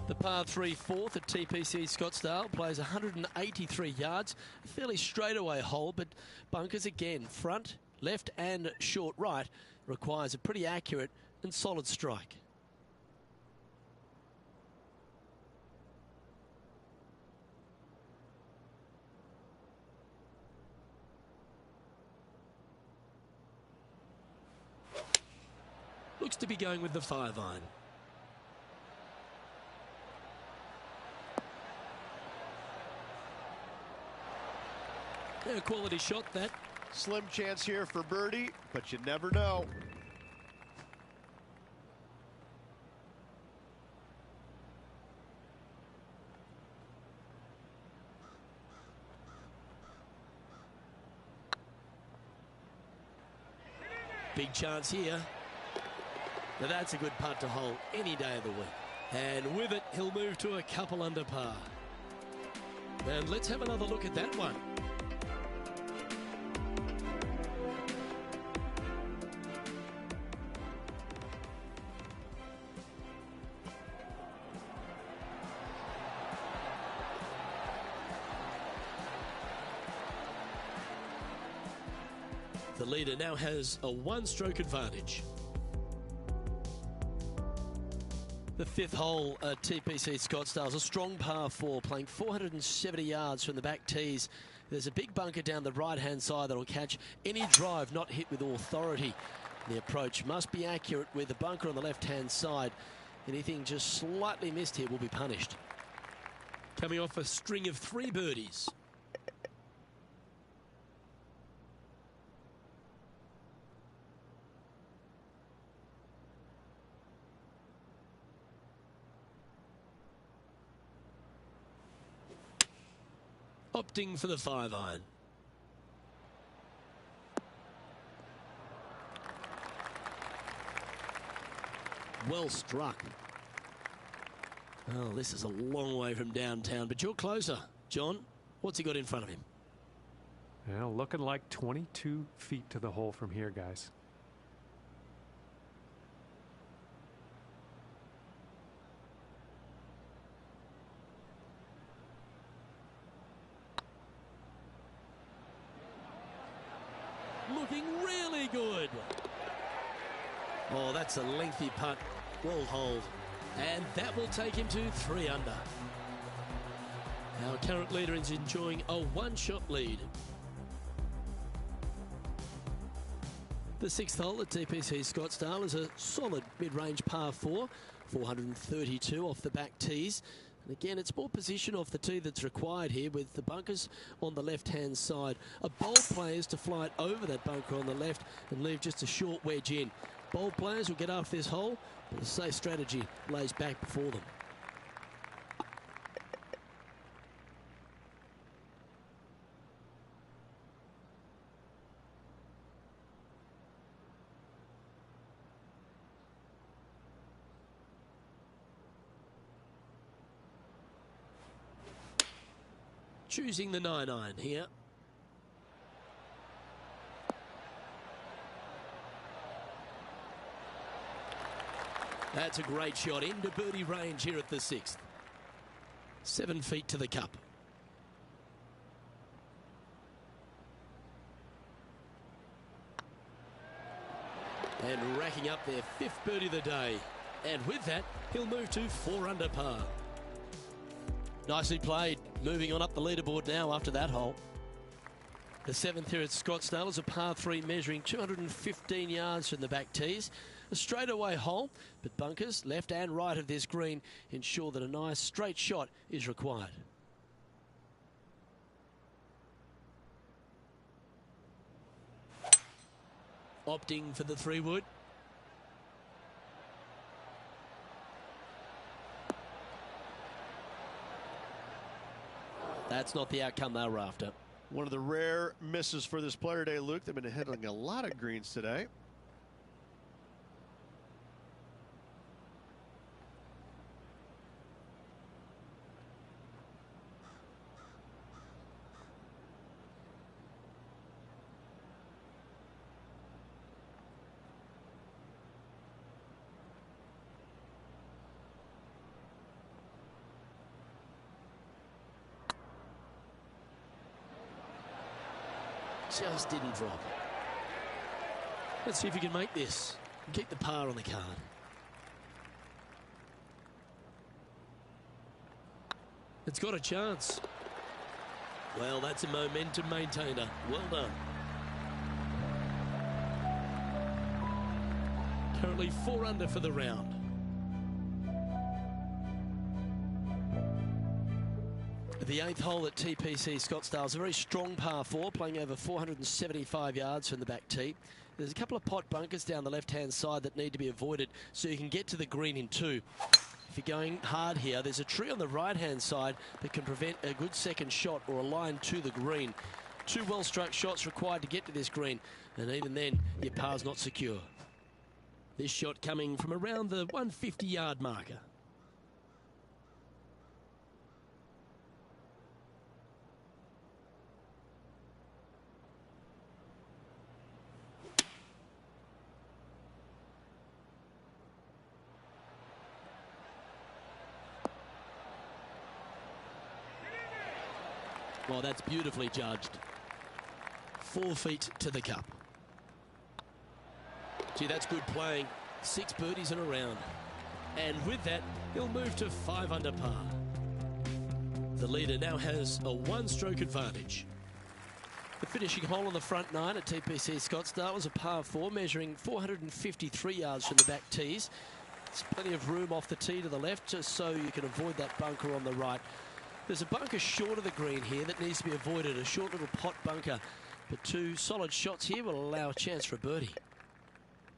The par 3 fourth at TPC Scottsdale plays 183 yards. A fairly straightaway hole, but bunkers again, front, left and short right, requires a pretty accurate and solid strike. Looks to be going with the 5-iron. A quality shot, that. Slim chance here for birdie, but you never know. Big chance here. Now that's a good putt to hole any day of the week. And with it, he'll move to a couple under par. And let's have another look at that one. The leader now has a 1-stroke advantage. The 5th hole at TPC Scottsdale is a strong par 4, playing 470 yards from the back tees. There's a big bunker down the right-hand side that will catch any drive not hit with authority. The approach must be accurate with the bunker on the left-hand side. Anything just slightly missed here will be punished. Coming off a string of 3 birdies. Opting for the 5-iron. Well struck. Oh, this is a long way from downtown, but you're closer. John, what's he got in front of him? Well, looking like 22 feet to the hole from here, guys. Looking really good. Oh, that's a lengthy putt. Well holed. And that will take him to 3 under. Our current leader is enjoying a 1-shot lead. The sixth hole at TPC Scottsdale is a solid mid-range par 4, 432 off the back tees. And again, it's more position off the tee that's required here, with the bunkers on the left-hand side. A bold player is to fly it over that bunker on the left and leave just a short wedge in. Bold players will get off this hole, but the safe strategy lays back before them. Choosing the 9-iron here. That's a great shot into birdie range here at the 6th. 7 feet to the cup. And racking up their 5th birdie of the day. And with that, he'll move to 4 under par. Nicely played. Moving on up the leaderboard now after that hole. The 7th here at Scottsdale is a par 3 measuring 215 yards from the back tees. A straightaway hole, but bunkers left and right of this green ensure that a nice straight shot is required. Opting for the 3-wood. That's not the outcome they were after. One of the rare misses for this player today, Luke. They've been hitting a lot of greens today. Just didn't drop. Let's see if you can make this and keep the par on the card. It's got a chance. Well, that's a momentum maintainer. Well done. Currently 4 under for the round. The 8th hole at TPC Scottsdale is a very strong par 4, playing over 475 yards from the back tee. There's a couple of pot bunkers down the left-hand side that need to be avoided so you can get to the green in 2. If you're going hard here, there's a tree on the right-hand side that can prevent a good second shot or a line to the green. 2 well-struck shots required to get to this green, and even then, your par's not secure. This shot coming from around the 150-yard marker. Well, that's beautifully judged. 4 feet to the cup. Gee, that's good playing. 6 birdies in a round. And with that, he'll move to 5 under par. The leader now has a 1-stroke advantage. The finishing hole on the front 9 at TPC Scottsdale was a par 4 measuring 453 yards from the back tees. There's plenty of room off the tee to the left just so you can avoid that bunker on the right. There's a bunker short of the green here that needs to be avoided, a short little pot bunker. But 2 solid shots here will allow a chance for a birdie.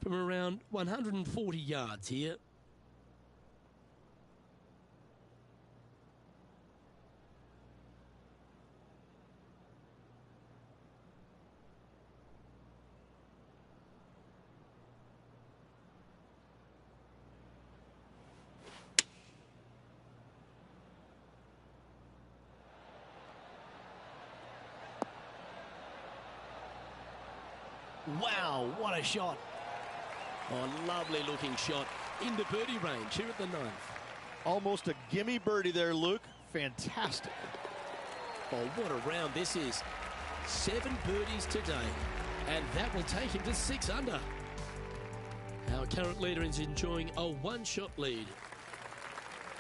From around 140 yards here. Wow, what a shot. Oh, lovely looking shot into birdie range here at the 9th. Almost a gimme birdie there, Luke. Fantastic. Oh, what a round this is. 7 birdies today, and that will take him to 6 under. Our current leader is enjoying a 1-shot lead.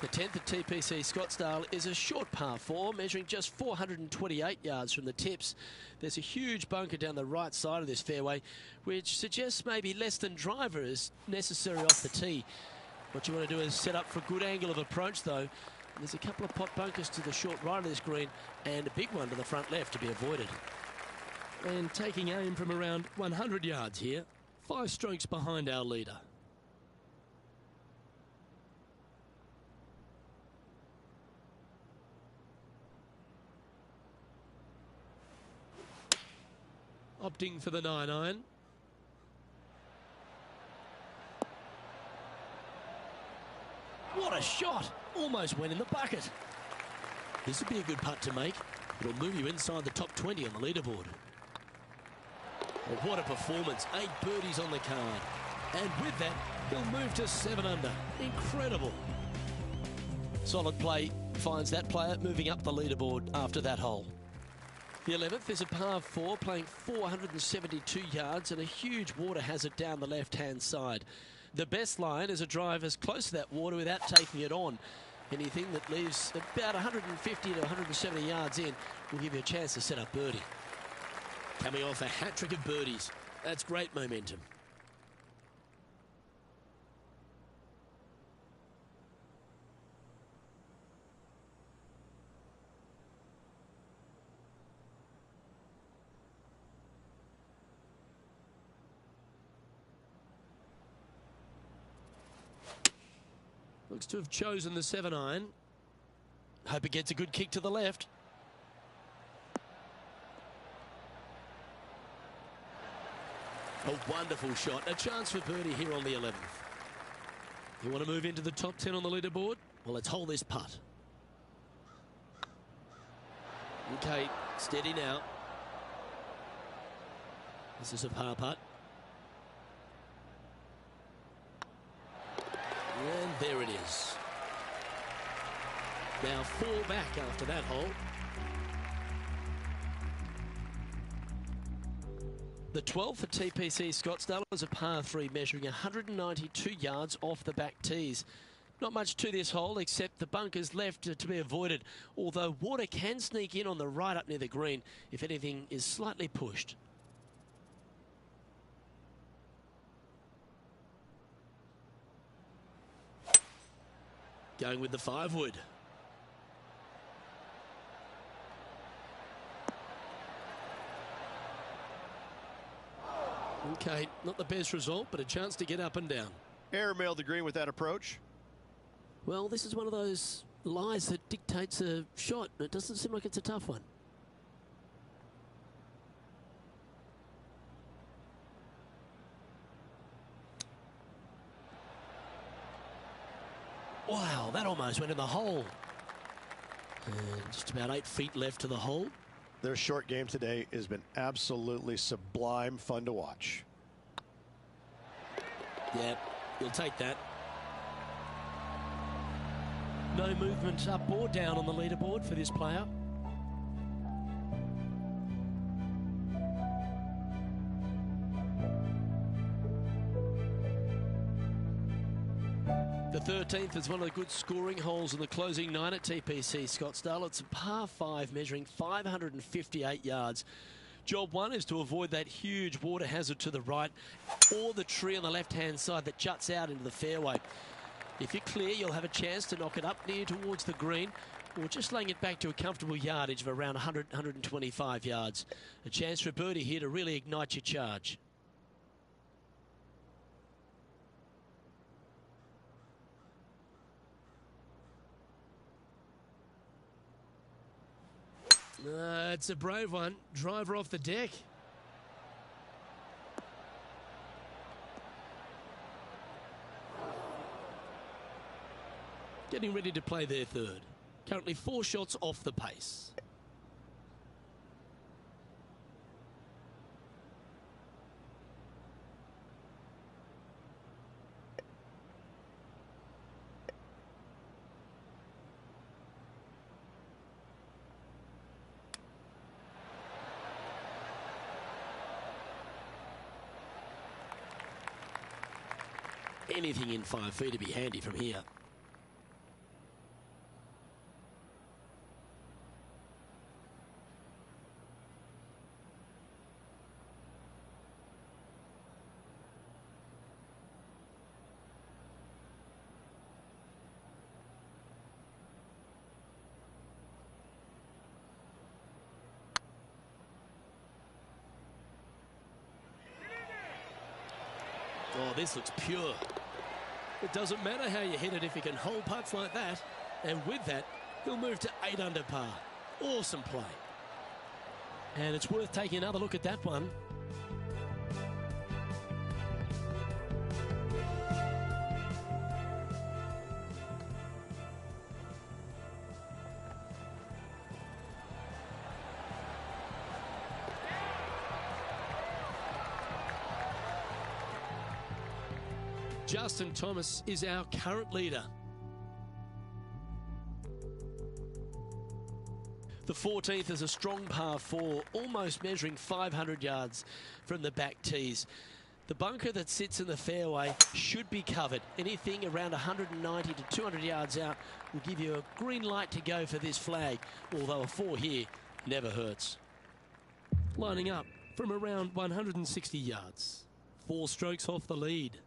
The 10th at TPC Scottsdale is a short par 4, measuring just 428 yards from the tips. There's a huge bunker down the right side of this fairway, which suggests maybe less than driver is necessary off the tee. What you want to do is set up for a good angle of approach, though. There's a couple of pot bunkers to the short right of this green and a big one to the front left to be avoided. And taking aim from around 100 yards here, 5 strokes behind our leader. Opting for the 9-iron. What a shot! Almost went in the bucket. This would be a good putt to make. It'll move you inside the top 20 on the leaderboard. Well, what a performance. 8 birdies on the card. And with that, he'll move to 7 under. Incredible. Solid play finds that player moving up the leaderboard after that hole. The 11th is a par 4, playing 472 yards and a huge water hazard down the left-hand side. The best line is a drive as close to that water without taking it on. Anything that leaves about 150 to 170 yards in will give you a chance to set up birdie. Coming off a hat-trick of birdies. That's great momentum. Looks to have chosen the 7-iron. Hope it gets a good kick to the left. A wonderful shot. A chance for birdie here on the 11th. You want to move into the top 10 on the leaderboard? Well, let's hold this putt. Okay, steady now. This is a par putt. And there it is. Now 4 back after that hole. The 12th for TPC Scottsdale is a par 3 measuring 192 yards off the back tees. Not much to this hole except the bunkers left to be avoided, although water can sneak in on the right up near the green if anything is slightly pushed. Going with the 5-wood. Okay, not the best result, but a chance to get up and down. Airmailed the green with that approach. Well, this is one of those lies that dictates a shot. It doesn't seem like it's a tough one. Wow, that almost went in the hole. And just about 8 feet left to the hole. Their short game today has been absolutely sublime fun to watch. Yeah, you'll take that. No movement up or down on the leaderboard for this player. The 13th is one of the good scoring holes in the closing 9 at TPC Scottsdale. It's a par 5 measuring 558 yards. Job 1 is to avoid that huge water hazard to the right or the tree on the left-hand side that juts out into the fairway. If you're clear, you'll have a chance to knock it up near towards the green or just laying it back to a comfortable yardage of around 100, 125 yards. A chance for a birdie here to really ignite your charge. It's a brave one. Driver off the deck. Getting ready to play their third. Currently 4 shots off the pace. Anything in 5 feet to be handy from here. this looks pure. It doesn't matter how you hit it if you can hold putts like that. And with that, he'll move to 8 under par. Awesome play. And it's worth taking another look at that one. Justin Thomas is our current leader. The 14th is a strong par 4, almost measuring 500 yards from the back tees. The bunker that sits in the fairway should be covered. Anything around 190 to 200 yards out will give you a green light to go for this flag, although a 4 here never hurts. Lining up from around 160 yards. 4 strokes off the lead.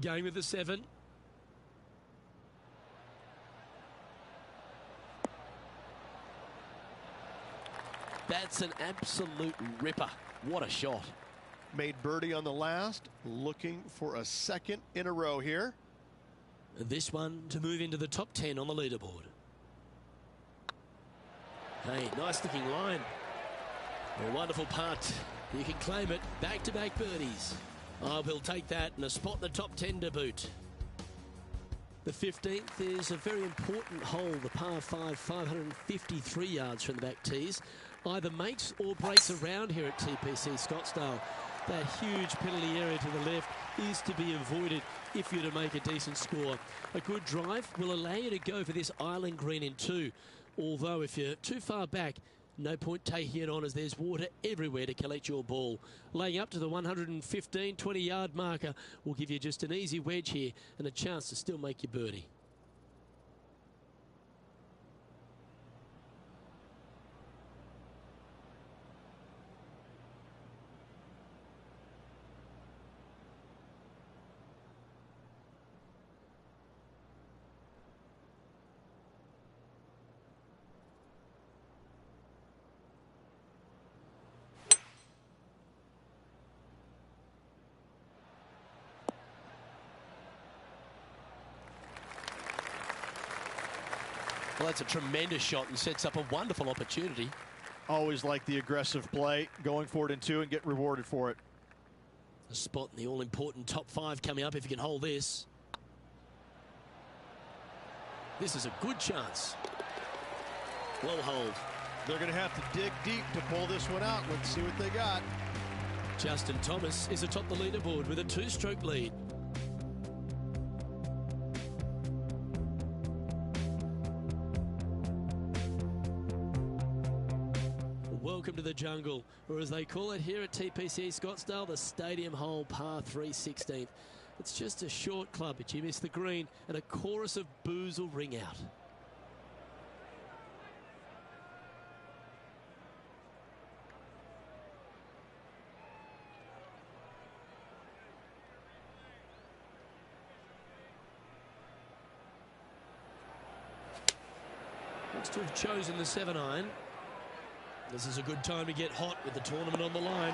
Going with the 7. That's an absolute ripper. What a shot. Made birdie on the last, looking for a second in a row here. This one to move into the top 10 on the leaderboard. Hey, nice looking line. A wonderful putt. You can claim it. Back-to-back birdies. I will take that and a spot in the top 10 to boot. The 15th is a very important hole, the par 5, 553 yards from the back tees. Either makes or breaks around here at TPC Scottsdale. That huge penalty area to the left is to be avoided if you're to make a decent score. A good drive will allow you to go for this island green in 2. Although if you're too far back, no point taking it on as there's water everywhere to collect your ball. Laying up to the 115, 20-yard marker will give you just an easy wedge here and a chance to still make your birdie. Well, that's a tremendous shot and sets up a wonderful opportunity. Always like the aggressive play, going for it in 2 and get rewarded for it. A spot in the all-important top 5 coming up if you can hold this. This is a good chance. Well hold. They're going to have to dig deep to pull this one out. Let's see what they got. Justin Thomas is atop the leaderboard with a 2-stroke lead. Welcome to the jungle, or as they call it here at TPC Scottsdale, the stadium hole par 3 16th. It's just a short club, but you miss the green, and a chorus of boos will ring out. Looks to have chosen the 7-iron. This is a good time to get hot with the tournament on the line.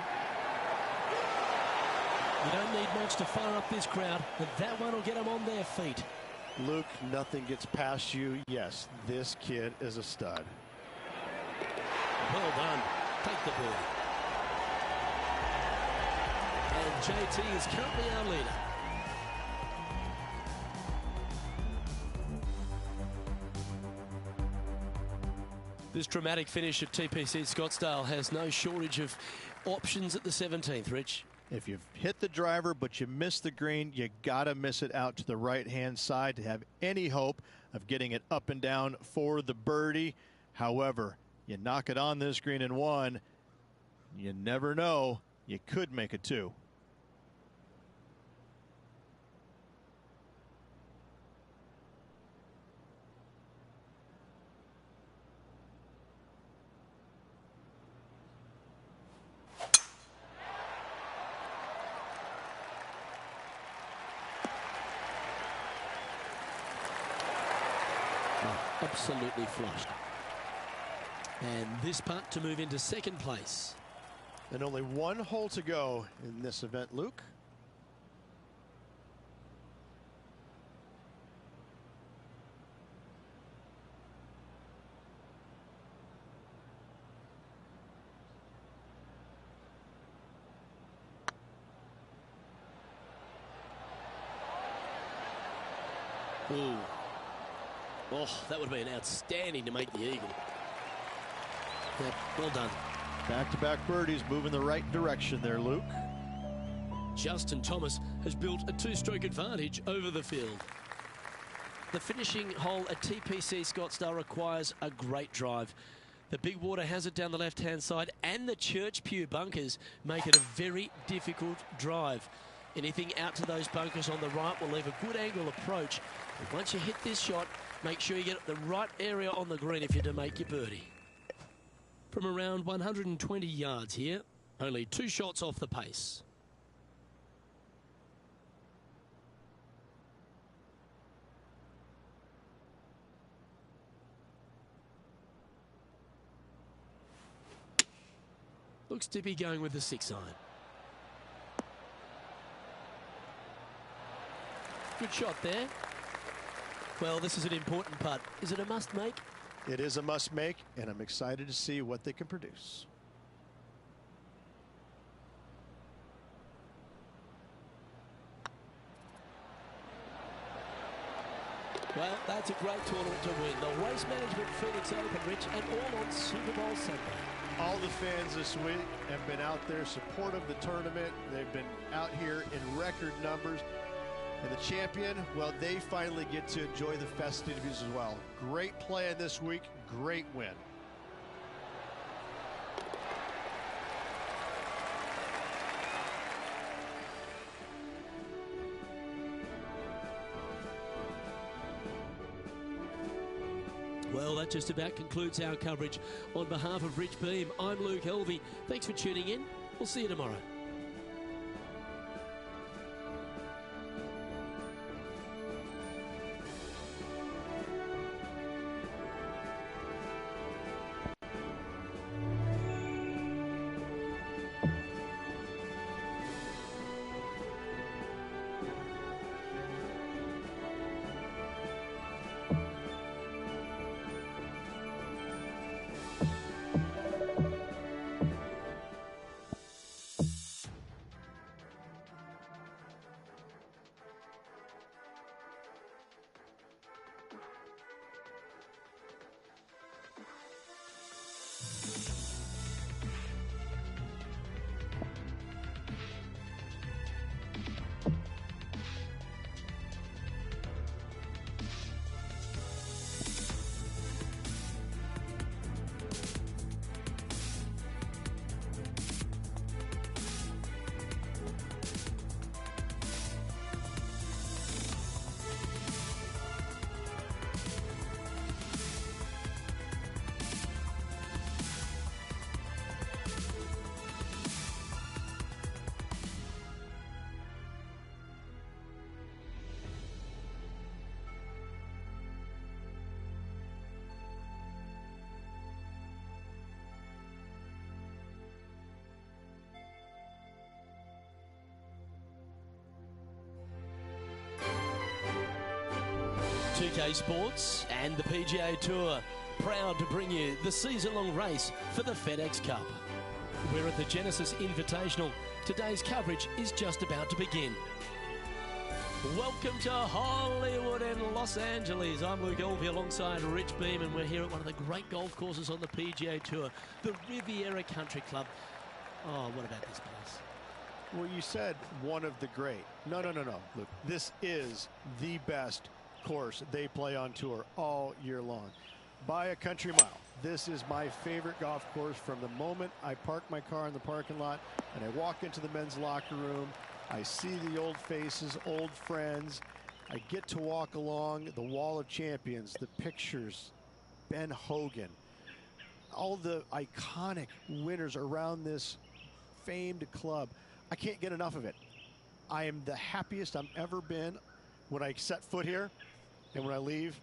You don't need much to fire up this crowd, but that one will get them on their feet. Luke, nothing gets past you. Yes, this kid is a stud. Well done. Take the ball. And JT is currently our leader. This dramatic finish at TPC Scottsdale has no shortage of options at the 17th, Rich. If you've hit the driver but you miss the green, you gotta miss it out to the right-hand side to have any hope of getting it up and down for the birdie. However, you knock it on this green in 1, you never know, you could make it 2. Absolutely flushed. And this putt to move into second place. And only one hole to go in this event, Luke. Ooh. Oh, that would have been outstanding to make the eagle. Yep, well done. Back-to-back birdies moving the right direction there, Luke. Justin Thomas has built a two-stroke advantage over the field. The finishing hole at TPC Scottsdale requires a great drive. The big water hazard down the left-hand side and the Church Pew bunkers make it a very difficult drive. Anything out to those bunkers on the right will leave a good angle approach. But once you hit this shot, make sure you get the right area on the green if you're to make your birdie. From around 120 yards here, only 2 shots off the pace. Looks to be going with the 6-iron. Good shot there. Well, this is an important putt. Is it a must make? It is a must make, and I'm excited to see what they can produce. Well, that's a great tournament to win. The Waste Management Phoenix Open, Rich, and all on Super Bowl Sunday. All the fans this week have been out there supportive of the tournament. They've been out here in record numbers. And the champion, well, they finally get to enjoy the festivities as well. Great play in this week, great win. Well, that just about concludes our coverage. On behalf of Rich Beam, I'm Luke Helvey. Thanks for tuning in. We'll see you tomorrow. PGA Sports and the PGA Tour proud to bring you the season-long race for the FedEx Cup. We're at the Genesis Invitational. Today's coverage is just about to begin. Welcome to Hollywood and Los Angeles. I'm Luke Elvey alongside Rich Beam, and we're here at one of the great golf courses on the PGA Tour, the Riviera Country Club. Oh, what about this place? Well, you said one of the great. No. Look, this is the best course they play on tour all year long. By a country mile. This is my favorite golf course from the moment I park my car in the parking lot and I walk into the men's locker room. I see the old faces, old friends. I get to walk along the wall of champions, the pictures, Ben Hogan, all the iconic winners around this famed club. I can't get enough of it. I am the happiest I've ever been when I set foot here, and when I leave,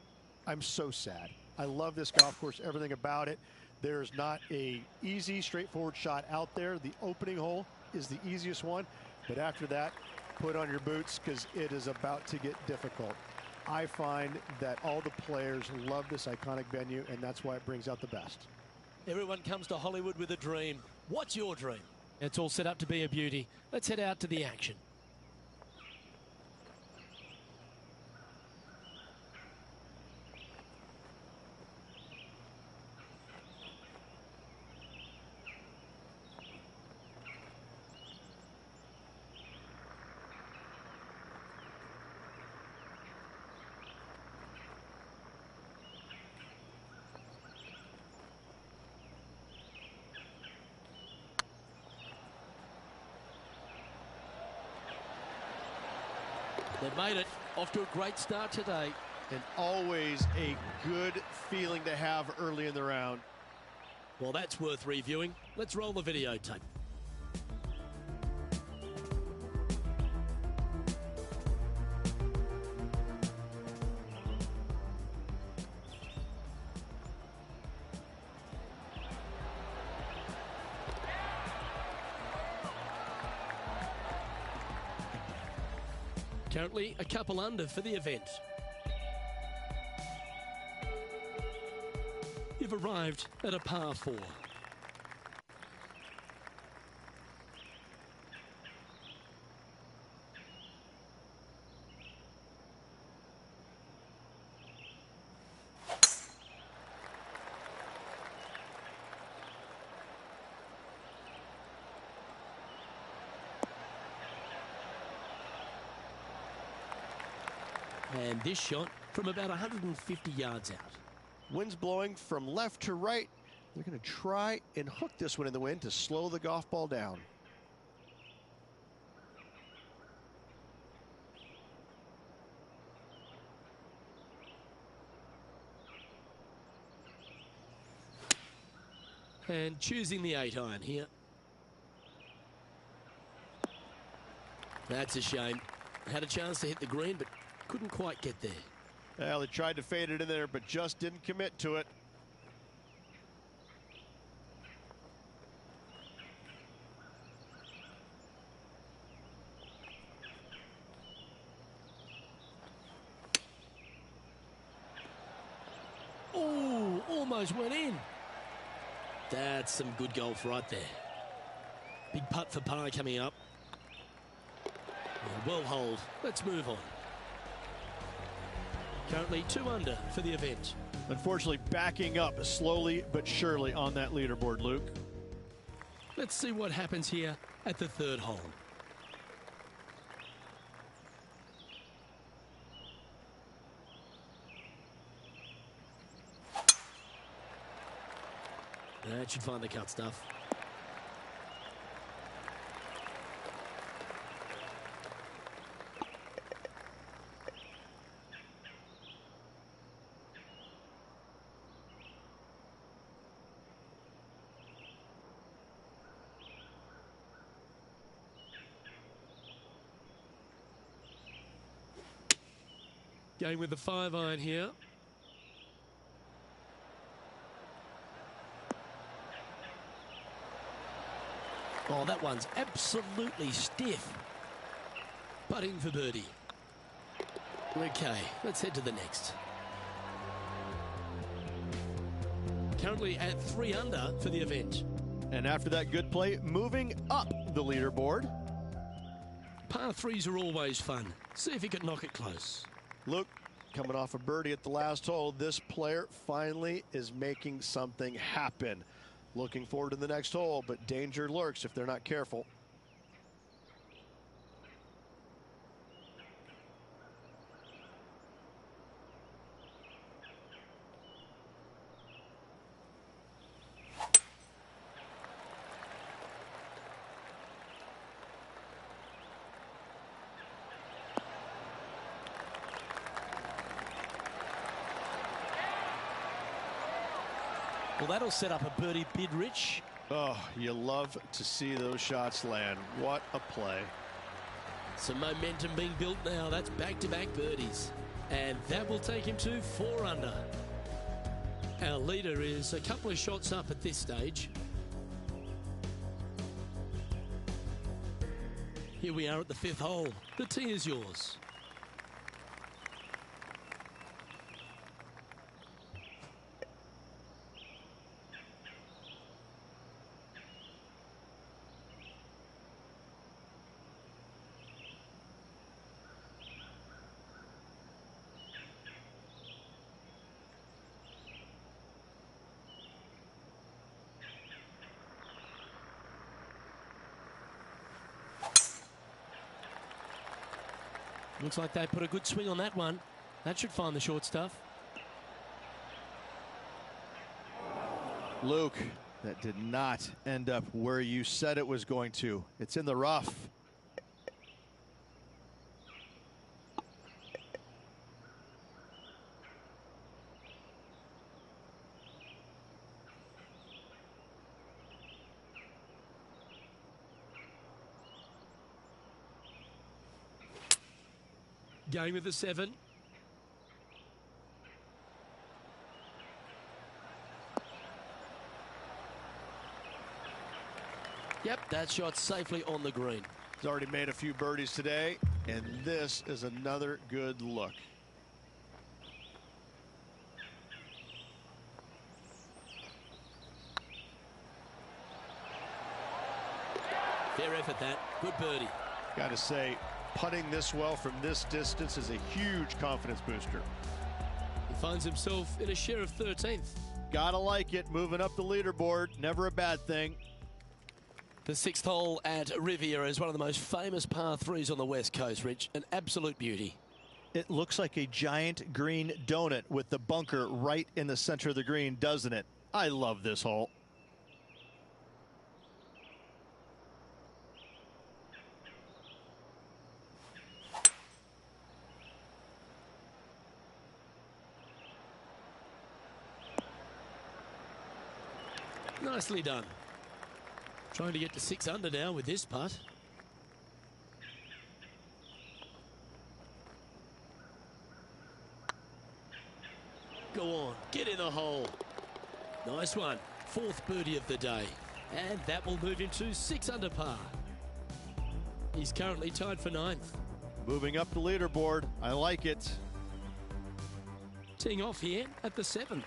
I'm so sad. I love this golf course, everything about it. There's not a easy, straightforward shot out there. The opening hole is the easiest one, but after that, put on your boots because it is about to get difficult. I find that all the players love this iconic venue, and that's why it brings out the best. Everyone comes to Hollywood with a dream. What's your dream? It's all set up to be a beauty. Let's head out to the action. They've made it. Off to a great start today. And always a good feeling to have early in the round. Well, that's worth reviewing. Let's roll the videotape. Currently a couple under for the event. You've arrived at a par 4. And this shot from about 150 yards out. Wind's blowing from left to right. They're going to try and hook this one in the wind to slow the golf ball down. And choosing the 8-iron here. That's a shame. Had a chance to hit the green, but couldn't quite get there. Well, they tried to fade it in there, but just didn't commit to it. Oh, almost went in. That's some good golf right there. Big putt for par coming up. Well holed. Let's move on. Currently 2 under for the event. Unfortunately, backing up slowly but surely on that leaderboard, Luke. Let's see what happens here at the 3rd hole. That should find the cut stuff. Going with the 5-iron here. Oh, that one's absolutely stiff. Putting for birdie. Okay, let's head to the next. Currently at 3 under for the event. And after that good play, moving up the leaderboard. Par 3s are always fun. See if he can knock it close. Look, coming off a birdie at the last hole, this player finally is making something happen. Looking forward to the next hole, but danger lurks if they're not careful. Well, that'll set up a birdie bid, Rich. Oh, you love to see those shots land. What a play. Some momentum being built now. That's back-to-back birdies. And that will take him to 4 under. Our leader is a couple of shots up at this stage. Here we are at the 5th hole. The tee is yours. Looks like they put a good swing on that one. That should find the short stuff. Luke, that did not end up where you said it was going to. It's in the rough. Going with the 7. Yep, that shot safely on the green. He's already made a few birdies today, and this is another good look. Fair effort that. Good birdie. Got to say, putting this well from this distance is a huge confidence booster. He finds himself in a share of 13th. Gotta like it. Moving up the leaderboard. Never a bad thing. The 6th hole at Riviera is one of the most famous par 3s on the West Coast, Rich. An absolute beauty. It looks like a giant green donut with the bunker right in the center of the green, doesn't it? I love this hole. Nicely done. Trying to get to 6 under now with this putt. Go on, get in the hole. Nice one. 4th birdie of the day. And that will move him to 6 under par. He's currently tied for 9th. Moving up the leaderboard. I like it. Teeing off here at the 7th.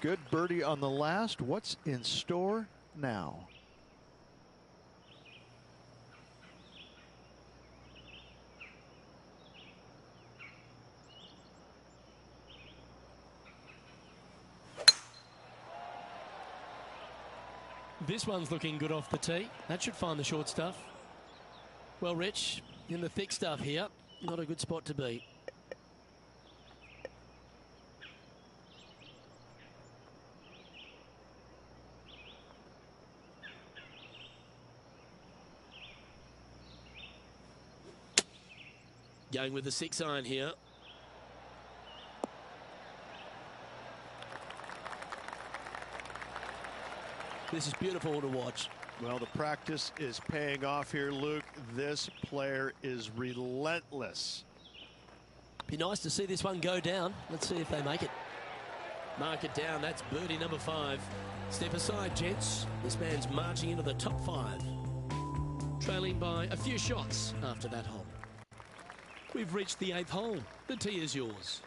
Good birdie on the last. What's in store now? This one's looking good off the tee. That should find the short stuff. Well, Rich, in the thick stuff here, not a good spot to be. Going with the 6 iron here. This is beautiful to watch. Well, the practice is paying off here, Luke. This player is relentless. Be nice to see this one go down. Let's see if they make it. Mark it down. That's birdie number 5. Step aside, gents. This man's marching into the top 5. Trailing by a few shots after that hole. We've reached the 8th hole. The tee is yours.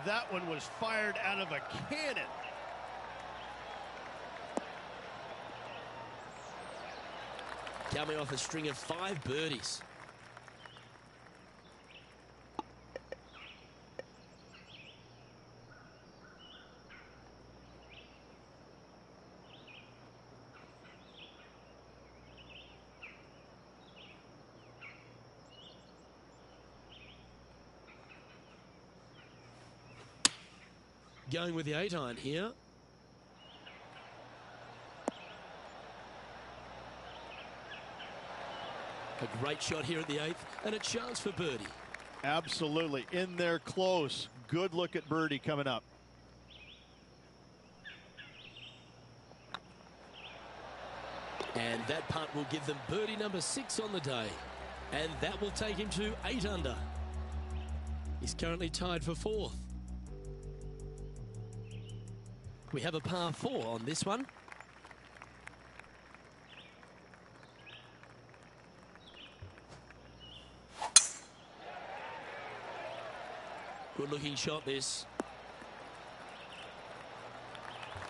That one was fired out of a cannon. Coming off a string of 5 birdies. Going with the 8 iron here. A great shot here at the 8th, and a chance for birdie. Absolutely. In there close. Good look at birdie coming up. And that putt will give them birdie number 6 on the day. And that will take him to 8 under. He's currently tied for 4th. We have a par 4 on this one. Good looking shot this.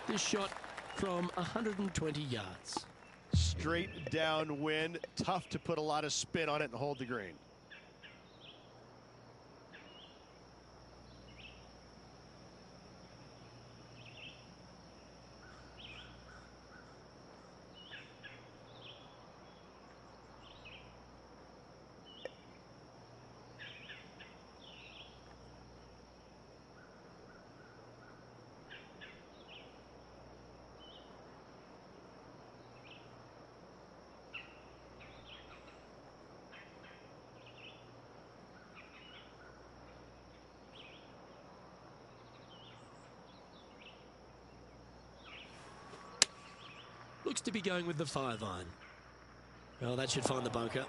This shot from 120 yards. Straight downwind, tough to put a lot of spin on it and hold the green. Looks to be going with the 5-iron. Well, that should find the bunker.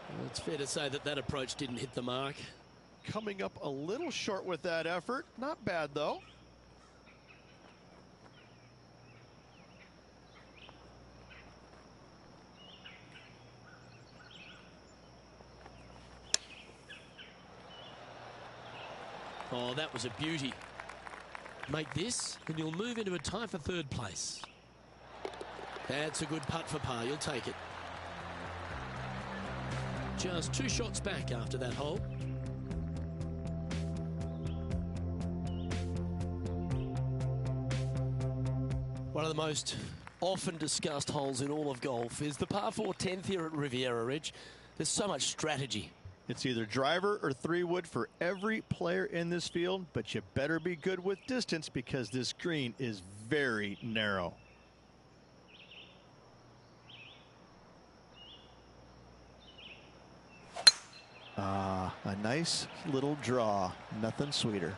Well, it's fair to say that that approach didn't hit the mark. Coming up a little short with that effort. Not bad, though. Oh, that was a beauty. Make this, and you'll move into a tie for 3rd place. That's a good putt for par. You'll take it. Just 2 shots back after that hole. One of the most often discussed holes in all of golf is the par 4 10th here at Riviera Ridge. There's so much strategy. It's either driver or 3-wood for every player in this field, but you better be good with distance because this green is very narrow. A nice little draw. Nothing sweeter.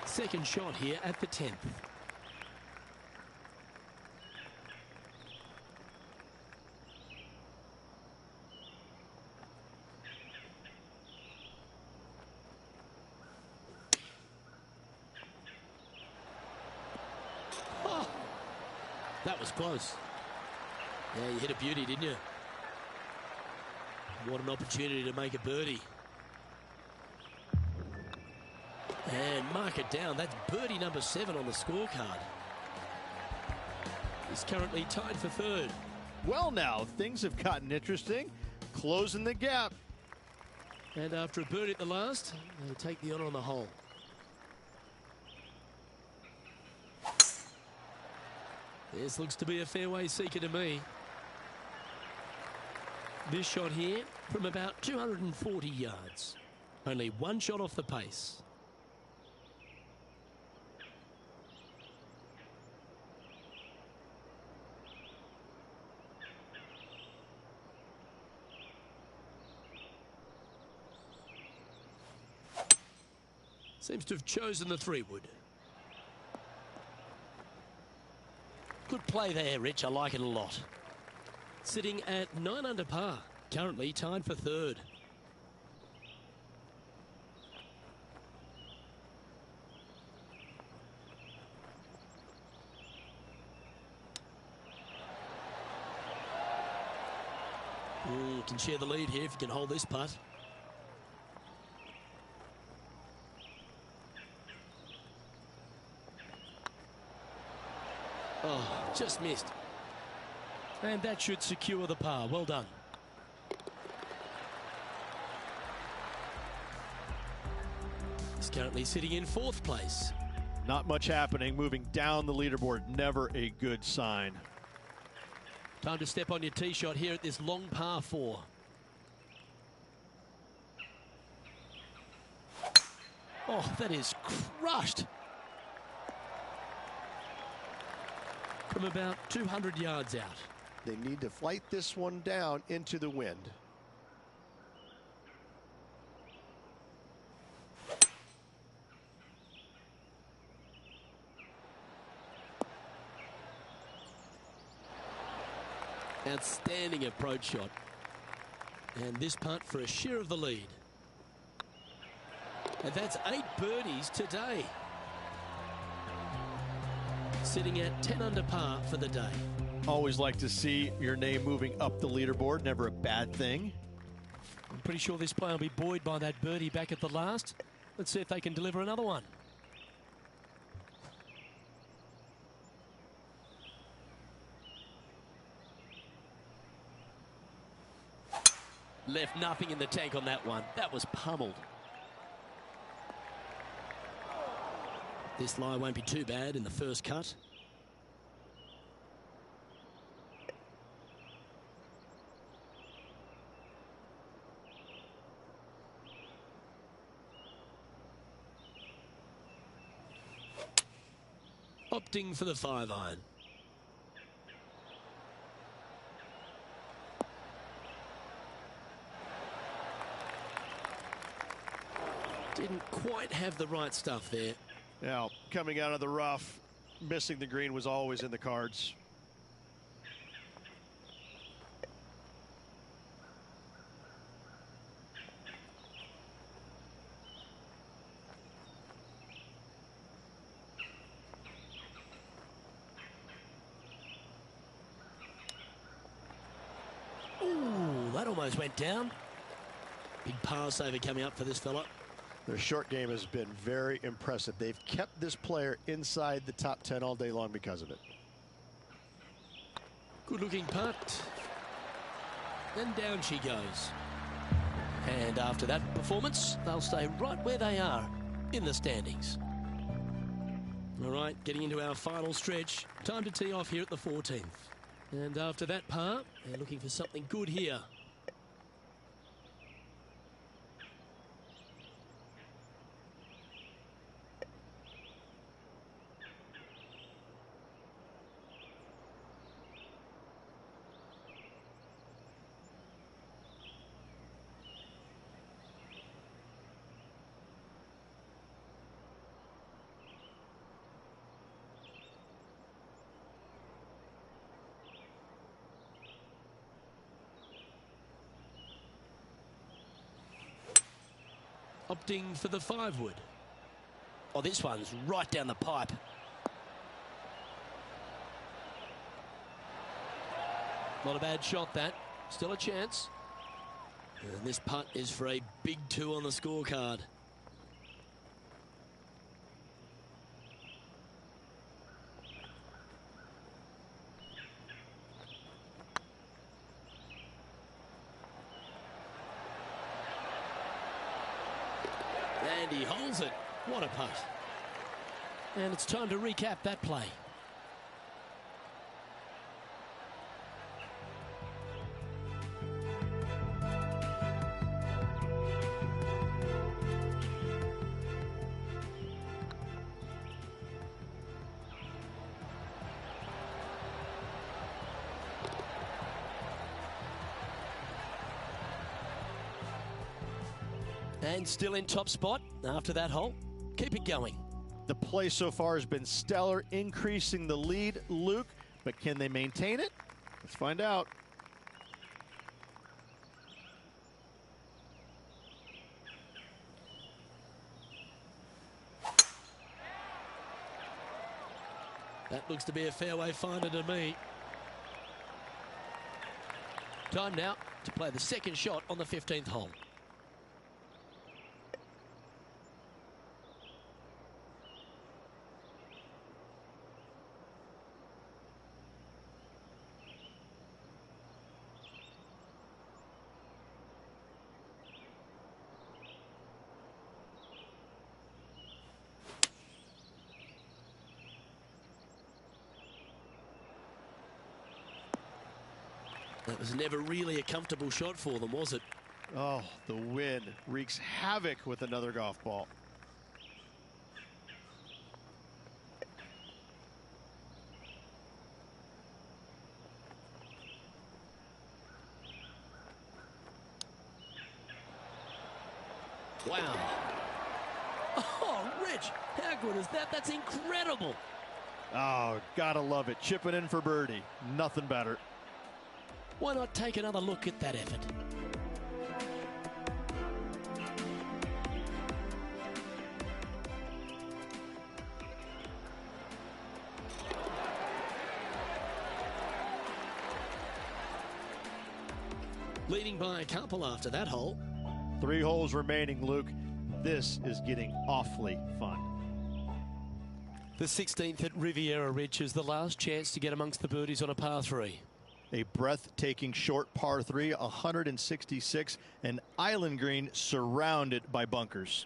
Second shot here at the 10th. Oh, that was close. Yeah, you hit a beauty, didn't you? What an opportunity to make a birdie. And mark it down. That's birdie number 7 on the scorecard. He's currently tied for 3rd. Well, now things have gotten interesting. Closing the gap. And after a birdie at the last, they'll take the honor on the hole. This looks to be a fairway seeker to me. This shot here from about 240 yards. Only 1 shot off the pace. Seems to have chosen the 3-wood. Good play there, Rich. I like it a lot. Sitting at 9 under par. Currently tied for 3rd. Can share the lead here if you can hold this putt. Oh, just missed. And that should secure the par. Well done. He's currently sitting in 4th place. Not much happening. Moving down the leaderboard. Never a good sign. Time to step on your tee shot here at this long par 4. Oh, that is crushed. from about 200 yards out. They need to flight this one down into the wind. Outstanding approach shot. And this putt for a share of the lead. And that's 8 birdies today. Sitting at 10 under par for the day. Always like to see your name moving up the leaderboard. Never a bad thing. I'm pretty sure this player will be buoyed by that birdie back at the last. Let's see if they can deliver another one. Left nothing in the tank on that one. That was pummeled. This lie won't be too bad in the first cut. Opting for the 5-iron. Didn't quite have the right stuff there. Now, coming out of the rough, missing the green was always in the cards. Ooh, that almost went down. Big par saver coming up for this fella. Their short game has been very impressive. They've kept this player inside the top 10 all day long because of it. Good looking putt. And down she goes. And after that performance, they'll stay right where they are in the standings. All right, getting into our final stretch. Time to tee off here at the 14th. And after that par, they're looking for something good here. Opting for the 5-wood. Oh, this one's right down the pipe. Not a bad shot, that. Still a chance. And this putt is for a big 2 on the scorecard. And he holds it. What a putt. And it's time to recap that play. And still in top spot after that hole. Keep it going. The play so far has been stellar, increasing the lead, Luke, but can they maintain it? Let's find out. That looks to be a fairway finder to me. Time now to play the second shot on the 15th hole. That was never really a comfortable shot for them, was it? Oh, the wind wreaks havoc with another golf ball. Wow. Oh, Rich, how good is that? That's incredible. Oh, gotta love it. Chipping in for birdie. Nothing better. Why not take another look at that effort? Leading by a couple after that hole. 3 holes remaining, Luke. This is getting awfully fun. The 16th at Riviera Ridge is the last chance to get amongst the birdies on a par 3. A breathtaking short par 3, 166, an island green surrounded by bunkers.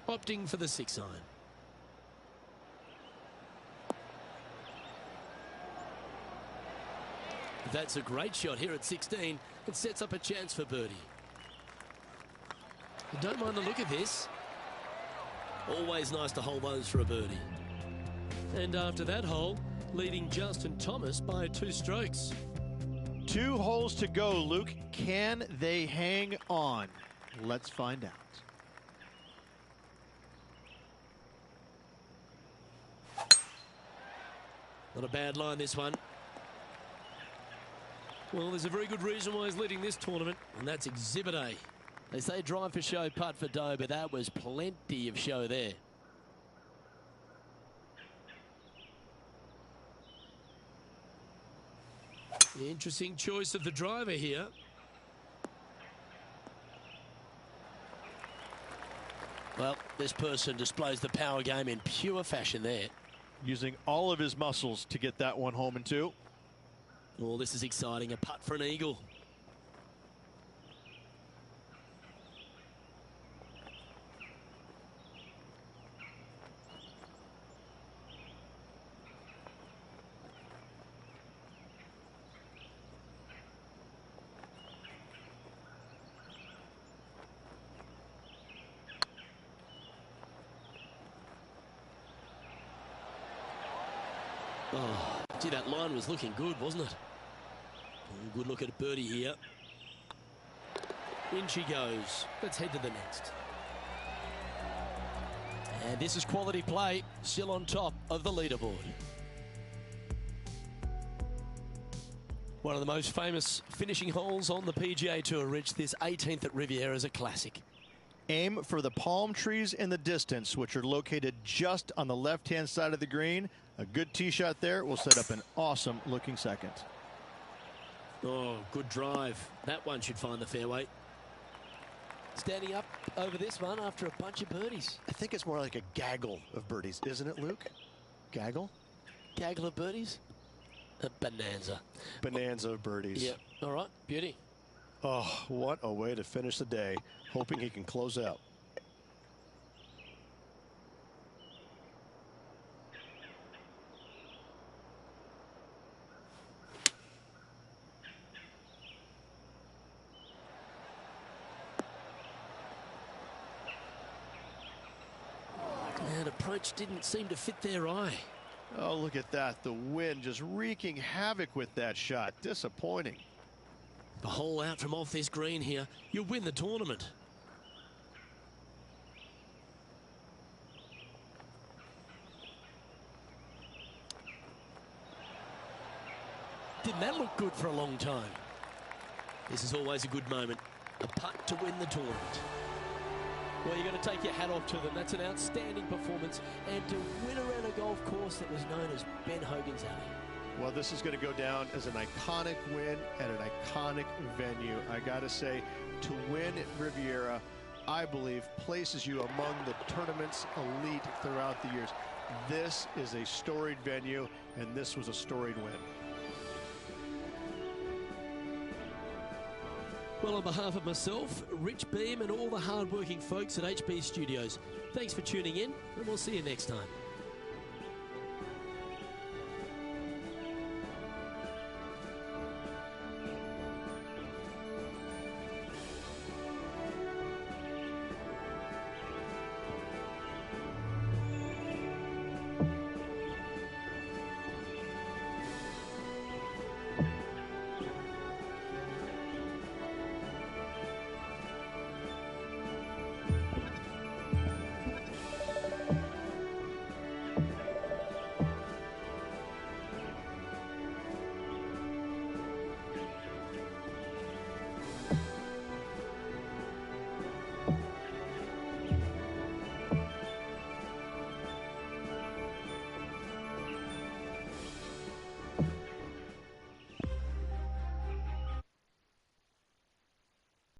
Opting for the 6 iron. That's a great shot here at 16. It sets up a chance for birdie. I don't mind the look of this. Always nice to hold those for a birdie. And after that hole, leading Justin Thomas by 2 strokes. 2 holes to go, Luke. Can they hang on? Let's find out. Not a bad line, this one. Well, there's a very good reason why he's leading this tournament, and that's Exhibit A. They say drive for show, putt for dough, but that was plenty of show there. Interesting choice of the driver here. Well, this person displays the power game in pure fashion there. Using all of his muscles to get that one home in 2. Oh, this is exciting. A putt for an eagle. Oh, gee, that line was looking good, wasn't it? Oh, good look at a birdie here. In she goes. Let's head to the next. And this is quality play, still on top of the leaderboard. One of the most famous finishing holes on the PGA Tour, Rich. This 18th at Riviera is a classic. Aim for the palm trees in the distance, which are located just on the left-hand side of the green. A good tee shot there will set up an awesome looking second. Oh, good drive. That one should find the fairway. Standing up over this one after a bunch of birdies. I think it's more like a gaggle of birdies, isn't it, Luke? Gaggle? Gaggle of birdies? A bonanza. Bonanza of birdies. Yep. All right. Beauty. Oh, what a way to finish the day. Hoping he can close out. That approach didn't seem to fit their eye. Oh, look at that. The wind just wreaking havoc with that shot. Disappointing. The hole out from off this green here. You'll win the tournament. Didn't that look good for a long time? This is always a good moment. A putt to win the tournament. Well, you've got to take your hat off to them. That's an outstanding performance. And to win around a golf course that was known as Ben Hogan's Alley. Well, this is going to go down as an iconic win at an iconic venue. I got to say, to win at Riviera, I believe, places you among the tournament's elite throughout the years. This is a storied venue, and this was a storied win. Well, on behalf of myself, Rich Beam, and all the hard-working folks at HB Studios, thanks for tuning in, and we'll see you next time.